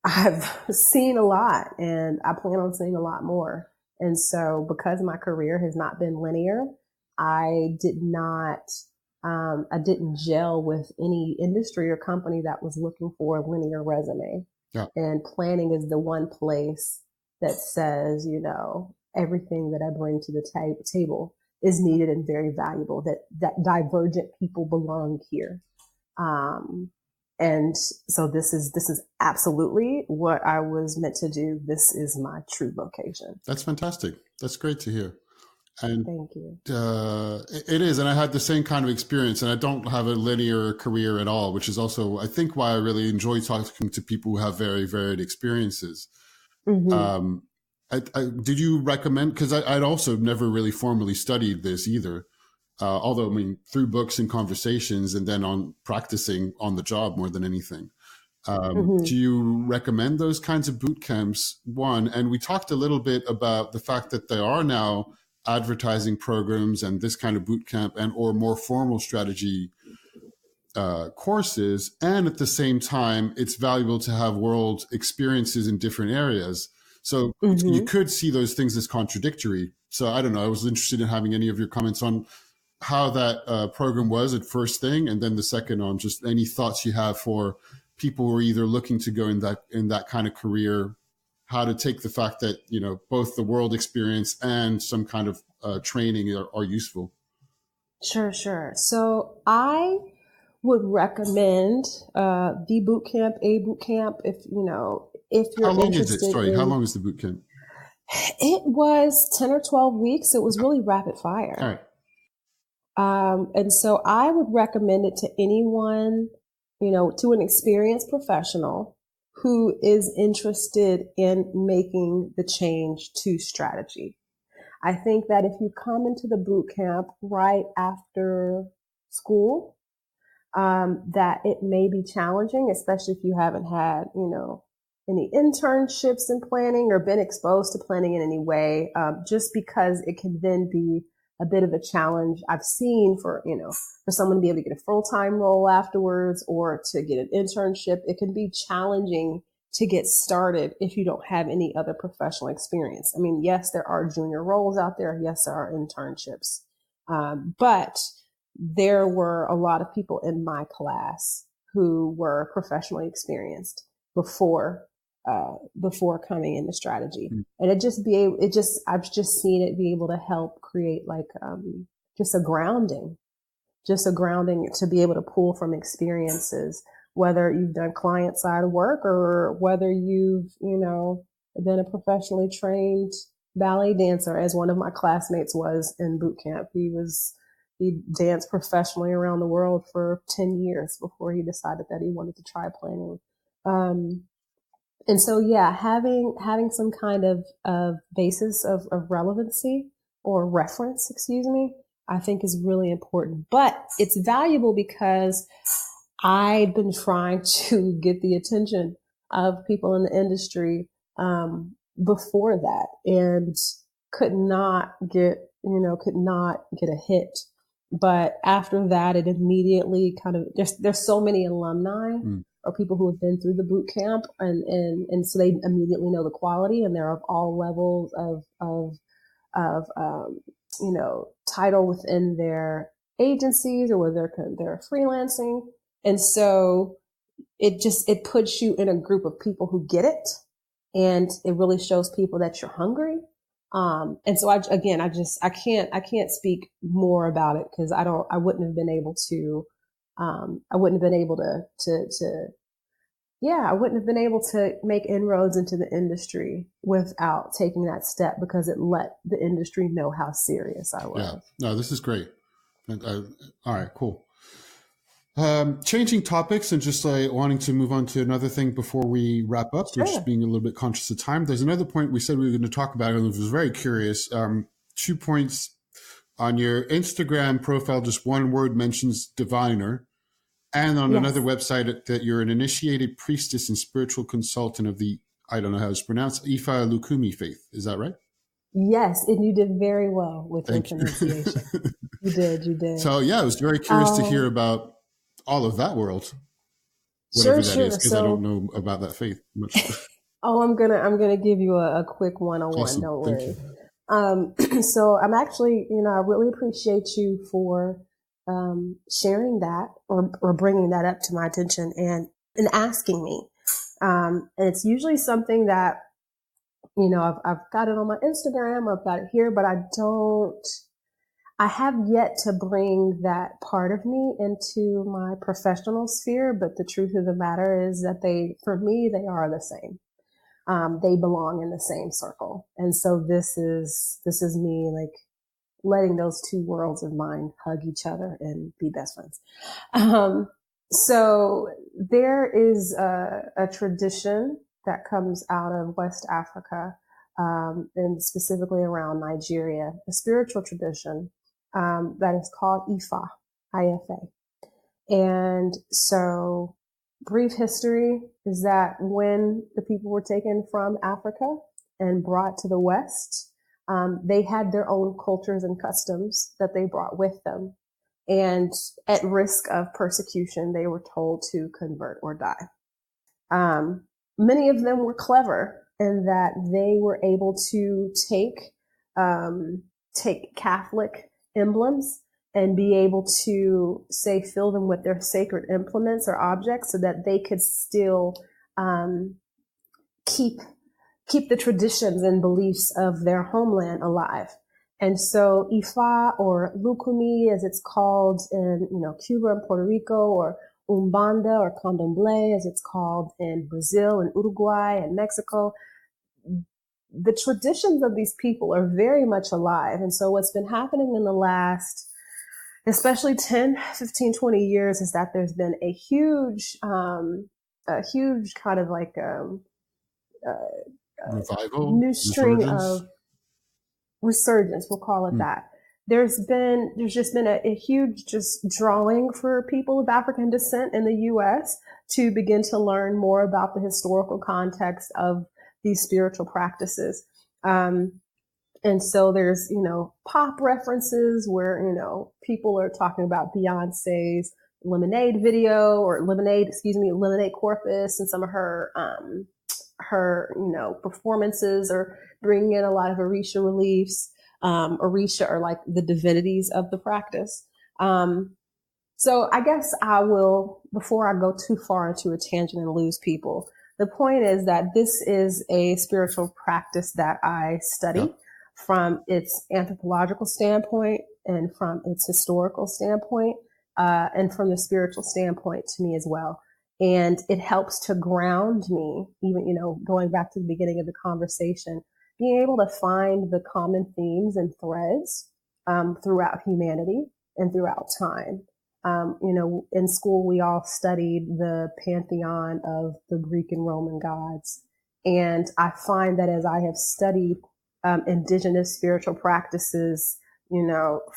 I've seen a lot, and I plan on seeing a lot more. And so because my career has not been linear, I didn't gel with any industry or company that was looking for a linear resume. Yeah. And planning is the one place that says, everything that I bring to the table is needed and very valuable, that divergent people belong here. And so this is absolutely what I was meant to do. This is my true vocation. That's fantastic. That's great to hear. And thank you. It is. And I had the same kind of experience, and I don't have a linear career at all, which is also, I think, why I really enjoy talking to people who have very varied experiences. Mm-hmm. Did you recommend, because I'd also never really formally studied this either. Although, I mean, through books and conversations, and then on practicing on the job more than anything. Do you recommend those kinds of boot camps? One, and we talked a little bit about the fact that there are now advertising programs and this kind of boot camp or more formal strategy courses. And at the same time, it's valuable to have world experiences in different areas. So you could see those things as contradictory. So I don't know. I was interested in having any of your comments on how that program was at first thing, and then the second on just any thoughts you have for people who are either looking to go in that kind of career, how to take the fact that both the world experience and some kind of training are useful. Sure. So I would recommend the boot camp, a boot camp, if you're interested. How long is it? Sorry, how long is the boot camp? It was 10 or 12 weeks. It was really rapid fire. All right. And so I would recommend it to anyone, to an experienced professional who is interested in making the change to strategy. I think that if you come into the boot camp right after school, that it may be challenging, especially if you haven't had, any internships in planning or been exposed to planning in any way, just because it can then be a bit of a challenge. I've seen for someone to be able to get a full-time role afterwards or to get an internship, it can be challenging to get started if you don't have any other professional experience. I mean, yes, there are junior roles out there. Yes, there are internships. But there were a lot of people in my class who were professionally experienced before coming into strategy. And I've just seen it be able to help create like, just a grounding to be able to pull from experiences, whether you've done client side work or whether you've, been a professionally trained ballet dancer, as one of my classmates was in boot camp. He danced professionally around the world for 10 years before he decided that he wanted to try planning. And so, yeah, having some kind of basis of relevancy or reference, I think is really important. But it's valuable because I've been trying to get the attention of people in the industry before that, and could not get a hit. But after that, it immediately kind of, there's so many alumni or people who have been through the boot camp, and so they immediately know the quality, and they're of all levels of title within their agencies or whether they're freelancing. And so it puts you in a group of people who get it, and it really shows people that you're hungry. And so I can't speak more about it because I wouldn't have been able to make inroads into the industry without taking that step, because it let the industry know how serious I was. Yeah, no, this is great. All right, cool. Changing topics and just wanting to move on to another thing before we wrap up, Sure. Just being a little bit conscious of time. There's another point we said we were going to talk about, and I was very curious. 2 points on your Instagram profile, just one word mentions diviner, and on another website that you're an initiated priestess and spiritual consultant of the, I don't know how it's pronounced, Ifa Lukumi faith. Is that right? Yes, and you did very well with your pronunciation. You did. So yeah, I was very curious to hear about all of that world, whatever that is, because I don't know about that faith much. I'm gonna give you a quick 101. Awesome. Don't worry. So I'm actually, I really appreciate you for sharing that or bringing that up to my attention and asking me. And it's usually something that, I've got it on my Instagram, I've got it here, but I have yet to bring that part of me into my professional sphere. But the truth of the matter is that for me, they are the same. They belong in the same circle. And so this is me like letting those two worlds of mine hug each other and be best friends. So there is a tradition that comes out of West Africa, and specifically around Nigeria, a spiritual tradition that is called Ifa, IFA. And so brief history is that when the people were taken from Africa and brought to the West, they had their own cultures and customs that they brought with them. And at risk of persecution, they were told to convert or die. Many of them were clever in that they were able to take Catholic emblems and be able to, say, fill them with their sacred implements or objects so that they could still keep the traditions and beliefs of their homeland alive. And so Ifa, or Lukumi as it's called in Cuba and Puerto Rico, or Umbanda or Candomblé as it's called in Brazil and Uruguay and Mexico, the traditions of these people are very much alive. And so what's been happening in the last, especially 10, 15, 20 years is that there's been a huge kind of like revival, new string resurgence. of resurgence, we'll call it that, there's just been a huge just drawing for people of African descent in the U.S. to begin to learn more about the historical context of these spiritual practices. And so there's, pop references where, people are talking about Beyonce's Lemonade video or Lemonade Corpus, and some of her, performances, or bringing in a lot of Orisha reliefs. Orisha are like the divinities of the practice. So I guess I will, before I go too far into a tangent and lose people, the point is that this is a spiritual practice that I study from its anthropological standpoint and from its historical standpoint, and from the spiritual standpoint to me as well. And it helps to ground me, even, going back to the beginning of the conversation, being able to find the common themes and threads throughout humanity and throughout time. In school, we all studied the pantheon of the Greek and Roman gods. And I find that as I have studied indigenous spiritual practices,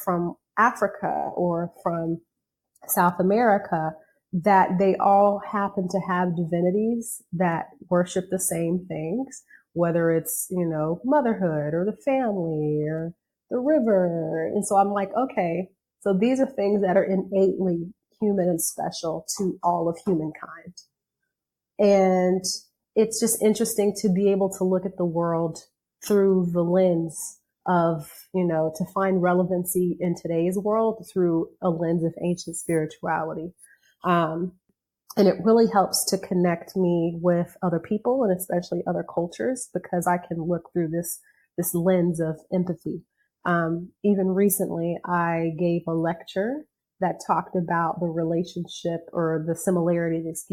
from Africa or from South America, that they all happen to have divinities that worship the same things, whether it's, motherhood or the family or the river. And so I'm like, okay, so these are things that are innately human and special to all of humankind. And it's just interesting to be able to look at the world through the lens of, to find relevancy in today's world through a lens of ancient spirituality. And it really helps to connect me with other people and especially other cultures, because I can look through this lens of empathy. Even recently, I gave a lecture that talked about the relationship or the similarities,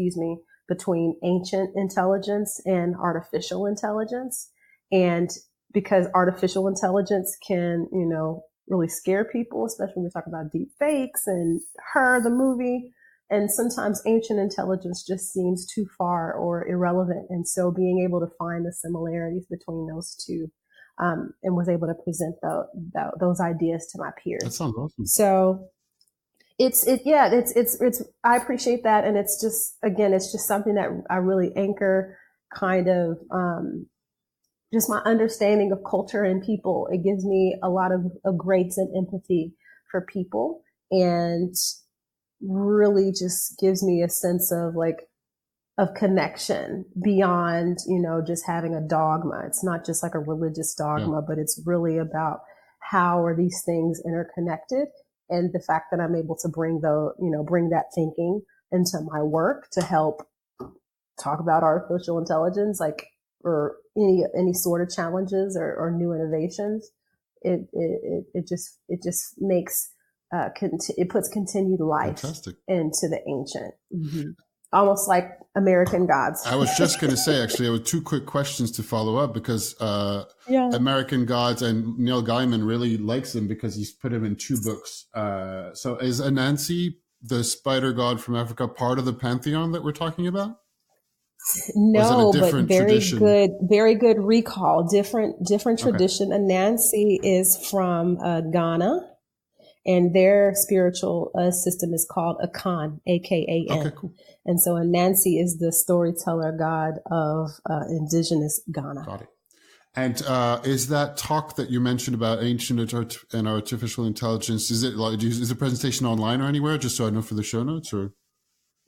between ancient intelligence and artificial intelligence. And because artificial intelligence can, really scare people, especially when we talk about deep fakes and Her, the movie. And sometimes ancient intelligence just seems too far or irrelevant. And so being able to find the similarities between those two, and was able to present those ideas to my peers. That sounds awesome. So it's I appreciate that. And it's just, again, it's just something that I really anchor kind of, just my understanding of culture and people. It gives me a lot of grace and empathy for people, and really just gives me a sense of connection beyond, just having a dogma. It's not just like a religious dogma, but it's really about how are these things interconnected, and the fact that I'm able to bring that thinking into my work to help talk about artificial intelligence, or any sort of challenges or new innovations. It just makes it puts continued life into the ancient. Mm-hmm. Almost like American Gods. I was just going to say, actually, I have two quick questions to follow up, because American Gods, and Neil Gaiman really likes them because he's put them in 2 books. So is Anansi, the spider god from Africa, part of the pantheon that we're talking about? No, but very good recall. Different tradition. Anansi is from Ghana. And their spiritual system is called Akan, A-K-A-N. Okay, cool. And so Anansi is the storyteller god of indigenous Ghana. Got it. And is that talk that you mentioned about ancient and artificial intelligence, is the presentation online or anywhere, just so I know for the show notes? Or?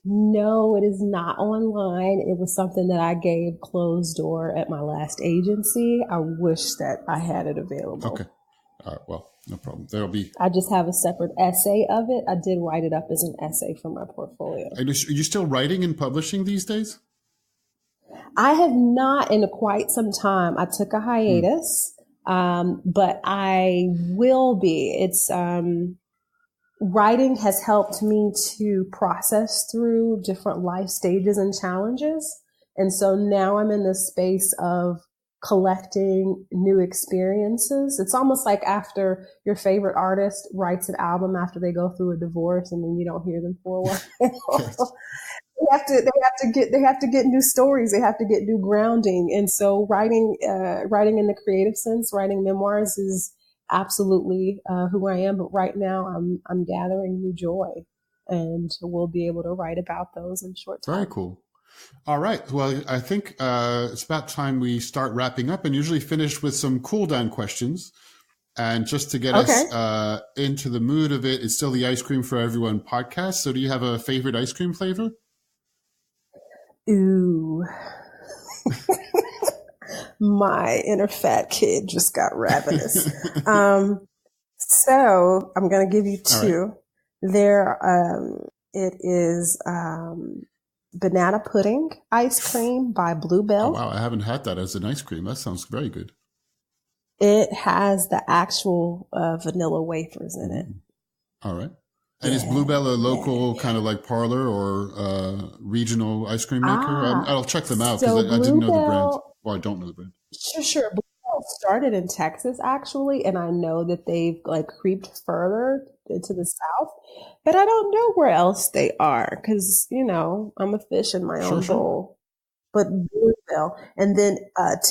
No, it is not online. It was something that I gave closed door at my last agency. I wish that I had it available. Okay. All right. Well, no problem. I just have a separate essay of it. I did write it up as an essay for my portfolio. Are you still writing and publishing these days? I have not in quite some time. I took a hiatus, but I will be. It's writing has helped me to process through different life stages and challenges. And so now I'm in this space of collecting new experiences. It's almost like after your favorite artist writes an album after they go through a divorce and then you don't hear them for a while. They have to get new stories. They have to get new grounding. And so writing in the creative sense, writing memoirs is absolutely who I am. But right now, I'm gathering new joy, and we'll be able to write about those in short Very time. cool. All right. Well, I think it's about time we start wrapping up, and usually finish with some cool down questions. And just to get Okay. us into the mood of it, it's still the Ice Cream for Everyone podcast. So do you have a favorite ice cream flavor? Ooh. My inner fat kid just got ravenous. So I'm going to give you All right. two. It is banana pudding ice cream by Bluebell. Oh, wow. I haven't had that as an ice cream. That sounds very good. It has the actual vanilla wafers in it. All right. And is Bluebell a local kind of like parlor or regional ice cream maker? I'll check them out because I didn't know the brand. Well, I don't know the brand. Sure. Bluebell started in Texas actually, and I know that they've like creeped further into the South, but I don't know where else they are because I'm a fish in my own bowl. But Bluebell, and then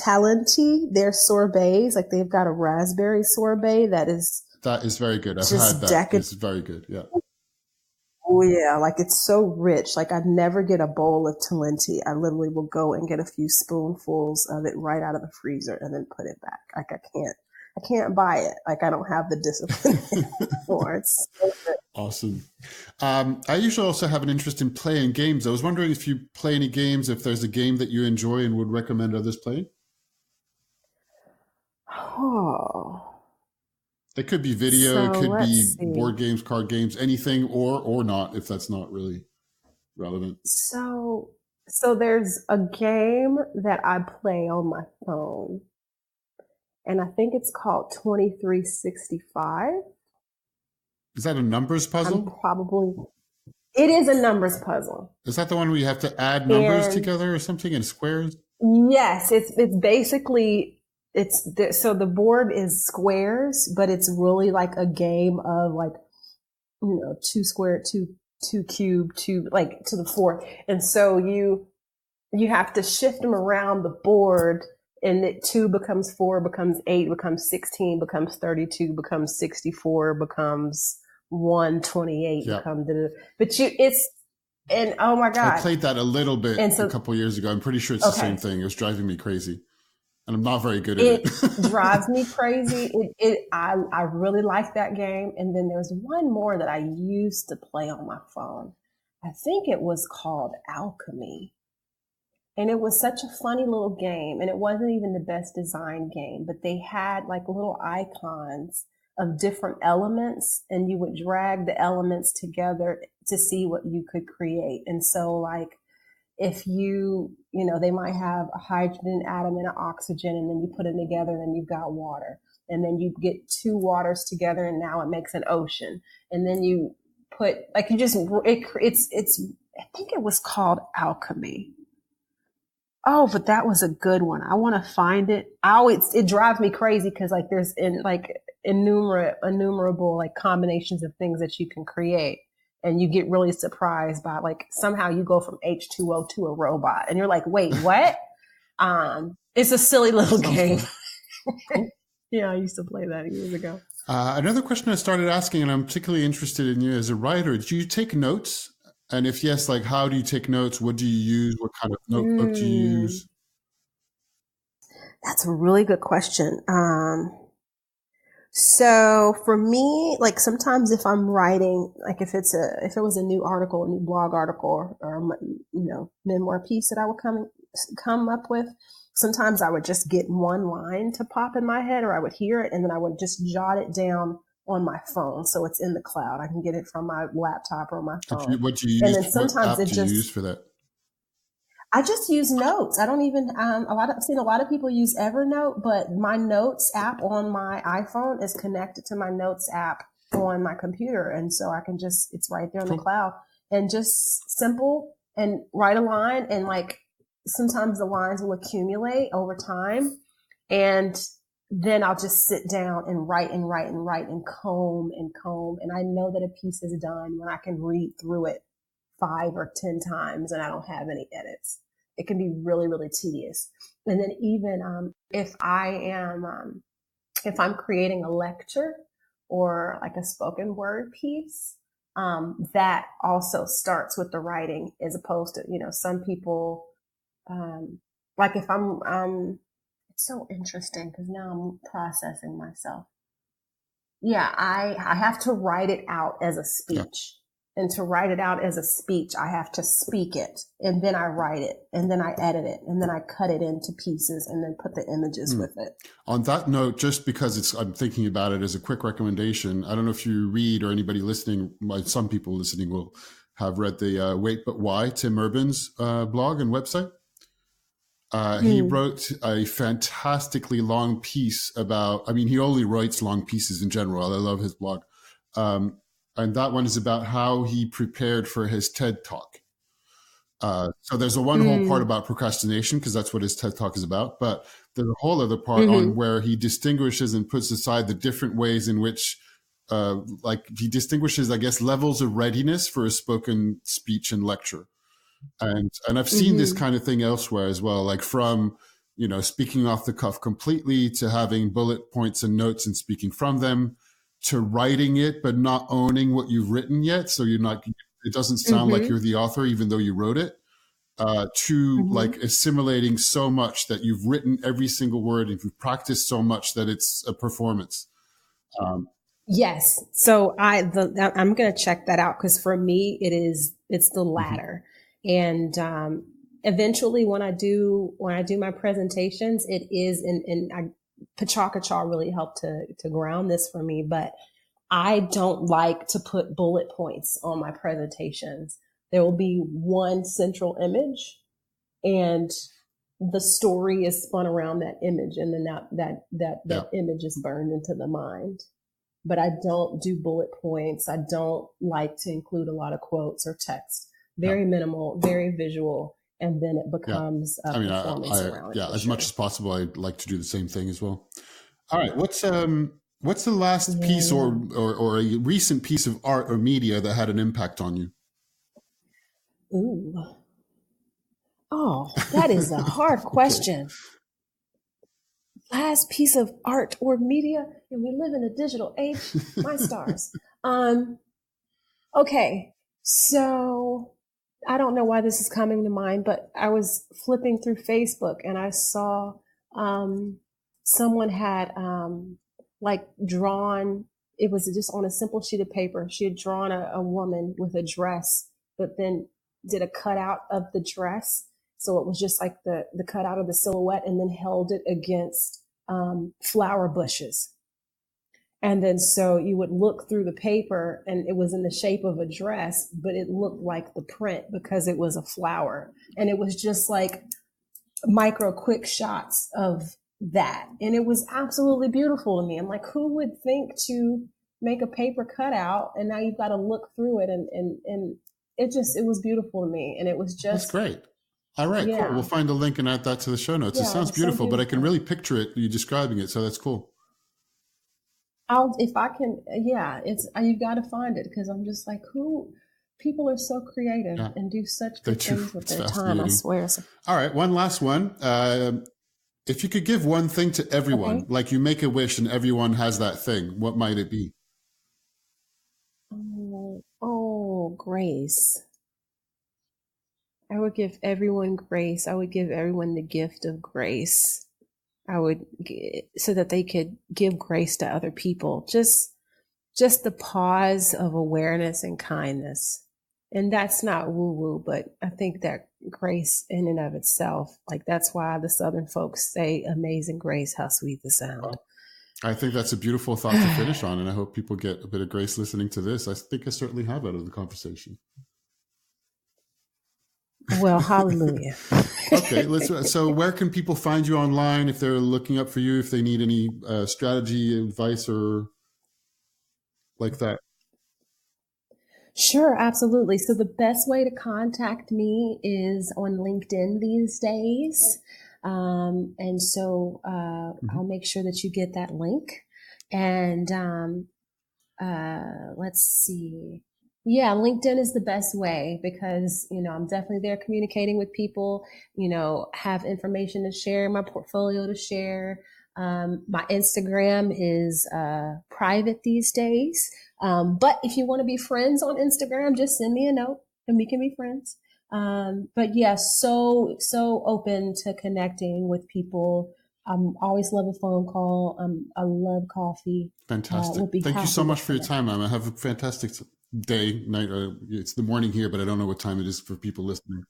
Talenti, their sorbets, like they've got a raspberry sorbet that is very good. I've had that. Decadent. It's very good. Yeah. Oh yeah, like it's so rich. Like I never get a bowl of Talenti. I literally will go and get a few spoonfuls of it right out of the freezer and then put it back. Like I can't buy it. Like I don't have the discipline for it. So awesome. I usually also have an interest in playing games. I was wondering if you play any games, if there's a game that you enjoy and would recommend others playing. Oh. It could be video, it could be board games, card games, anything, or not, if that's not really relevant. So there's a game that I play on my phone, and I think it's called 2365. Is that a numbers puzzle? It is a numbers puzzle. Is that the one where you have to add numbers together or something in squares? Yes, it's basically so the board is squares, but it's really like a game of like 2 squared, 2 cubed, 2 like to the fourth, and so you have to shift them around the board, and it 2 becomes 4, becomes 8, becomes 16, becomes 32, becomes 64, becomes 128, yep. And oh my god, I played that a little bit a couple of years ago. I'm pretty sure it's the same thing. It was driving me crazy, and I'm not very good at it. It drives me crazy. I really like that game. And then there's one more that I used to play on my phone. I think it was called Alchemy. And it was such a funny little game. And it wasn't even the best designed game, but they had like little icons of different elements, and you would drag the elements together to see what you could create. And so like, if they might have a hydrogen atom and an oxygen, and then you put them together and you've got water, and then you get 2 waters together and now it makes an ocean. And then you put like, I think it was called Alchemy. Oh, but that was a good one. I want to find it. It drives me crazy because like there's innumerable like combinations of things that you can create. And you get really surprised by like somehow you go from H2O to a robot, and you're like, wait, what? It's a silly little game. Cool. Yeah, I used to play that years ago. Another question I started asking, and I'm particularly interested in you as a writer. Do you take notes? And if yes, like how do you take notes? What do you use? What kind of notebook do you use? That's a really good question. So for me, like sometimes if I'm writing, like if it was a new article, a new blog article, or memoir piece that I would come up with, sometimes I would just get one line to pop in my head, or I would hear it and then I would just jot it down on my phone, so it's in the cloud. I can get it from my laptop or my phone. What do you use? And then sometimes what app do you use for that? I just use notes. I don't even, I've seen a lot of people use Evernote, but my notes app on my iPhone is connected to my notes app on my computer. And so I can it's right there in the cloud, and just simple, and write a line. And like, sometimes the lines will accumulate over time. And then I'll just sit down and write and write and write and comb and comb. And I know that a piece is done when I can read through it 5 or 10 times and I don't have any edits. It can be really, really tedious. And then even if I am if I'm creating a lecture or like a spoken word piece, that also starts with the writing as opposed to, some people, like if it's so interesting because now I'm processing myself. Yeah, I have to write it out as a speech. And to write it out as a speech, I have to speak it, and then I write it, and then I edit it, and then I cut it into pieces, and then put the images with it. On that note, just because I'm thinking about it as a quick recommendation, I don't know if you read or anybody listening, some people listening will have read the Wait But Why, Tim Urban's blog and website. He wrote a fantastically long piece about, he only writes long pieces in general. I love his blog. And that one is about how he prepared for his TED Talk. So there's one whole part about procrastination, because that's what his TED Talk is about. But there's a whole other part on where he distinguishes and puts aside the different ways in which, he distinguishes, I guess, levels of readiness for a spoken speech and lecture. And I've seen this kind of thing elsewhere as well, like from, speaking off the cuff completely to having bullet points and notes and speaking from them, to writing it, but not owning what you've written yet. So it doesn't sound like you're the author, even though you wrote it, to like assimilating so much that you've written every single word and you've practiced so much that it's a performance. Yes. So I'm going to check that out, because for me, it's the latter. And, eventually when I do my presentations, it is, Pachakacha really helped to ground this for me, but I don't like to put bullet points on my presentations. There will be one central image, and the story is spun around that image, and then that image is burned into the mind. But I don't do bullet points. I don't like to include a lot of quotes or text. Very minimal, very visual. And then it becomes a performance around it. Yeah, as much as possible, I'd like to do the same thing as well. All right, what's the last piece or a recent piece of art or media that had an impact on you? Ooh. Oh, that is a hard question. Last piece of art or media, and we live in a digital age. My stars. Okay, so I don't know why this is coming to mind, but I was flipping through Facebook and I saw someone had drawn, it was just on a simple sheet of paper. She had drawn a woman with a dress, but then did a cutout of the dress. So it was just like the cutout of the silhouette, and then held it against flower bushes. And then so you would look through the paper and it was in the shape of a dress, but it looked like the print because it was a flower. And it was just like micro quick shots of that. And it was absolutely beautiful to me. I'm like, who would think to make a paper cutout, and now you've got to look through it, and it was beautiful to me. And it was just... That's great. All right, cool. We'll find a link and add that to the show notes. It sounds beautiful, but I can really picture it, you describing it. So that's cool. If I can, you've got to find it, because I'm just like, people are so creative and do such good things with their time, I swear. All right, one last one. If you could give one thing to everyone, like you make a wish and everyone has that thing, what might it be? Oh, grace. I would give everyone grace. I would give everyone the gift of grace. So that they could give grace to other people. Just the pause of awareness and kindness. And that's not woo-woo, but I think that grace in and of itself, like that's why the Southern folks say, amazing grace, how sweet the sound. Well, I think that's a beautiful thought to finish on. And I hope people get a bit of grace listening to this. I think I certainly have out of the conversation. Well, hallelujah. Okay, so where can people find you online if they're looking up for you, if they need any strategy, advice, or like that? Sure, absolutely. So the best way to contact me is on LinkedIn these days. And so I'll make sure that you get that link. And let's see. Yeah, LinkedIn is the best way because, I'm definitely there communicating with people, have information to share, my portfolio to share. My Instagram is private these days. But if you want to be friends on Instagram, just send me a note and we can be friends. But yes, so open to connecting with people. Always love a phone call. I love coffee. Fantastic. Thank you so much for your time, Emma. Have a fantastic day, night. It's the morning here, but I don't know what time it is for people listening.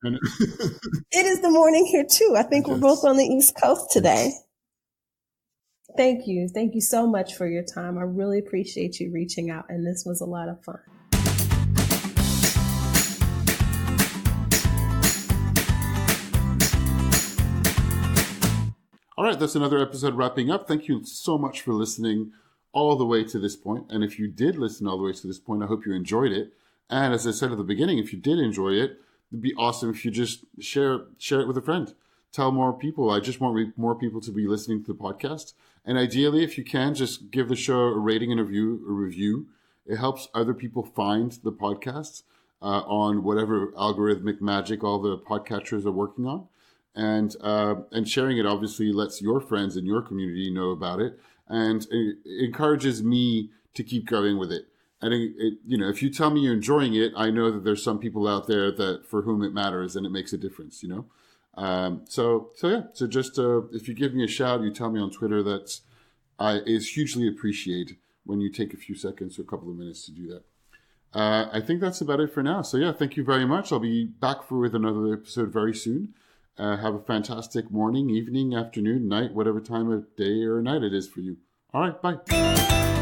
It is the morning here too. I think we're both on the East Coast today. Yes. Thank you. Thank you so much for your time. I really appreciate you reaching out, and this was a lot of fun. All right, that's another episode wrapping up. Thank you so much for listening all the way to this point. And if you did listen all the way to this point, I hope you enjoyed it. And as I said at the beginning, if you did enjoy it, it'd be awesome if you just share it with a friend. Tell more people. I just want more people to be listening to the podcast. And ideally, if you can, just give the show a rating and a review. It helps other people find the podcast on whatever algorithmic magic all the podcatchers are working on. And sharing it obviously lets your friends in your community know about it, and it encourages me to keep going with it. And if you tell me you're enjoying it, I know that there's some people out there that for whom it matters and it makes a difference. So just if you give me a shout, you tell me on Twitter, that is hugely appreciated when you take a few seconds or a couple of minutes to do that. I think that's about it for now. So yeah, thank you very much. I'll be back with another episode very soon. Have a fantastic morning, evening, afternoon, night, whatever time of day or night it is for you. All right, bye.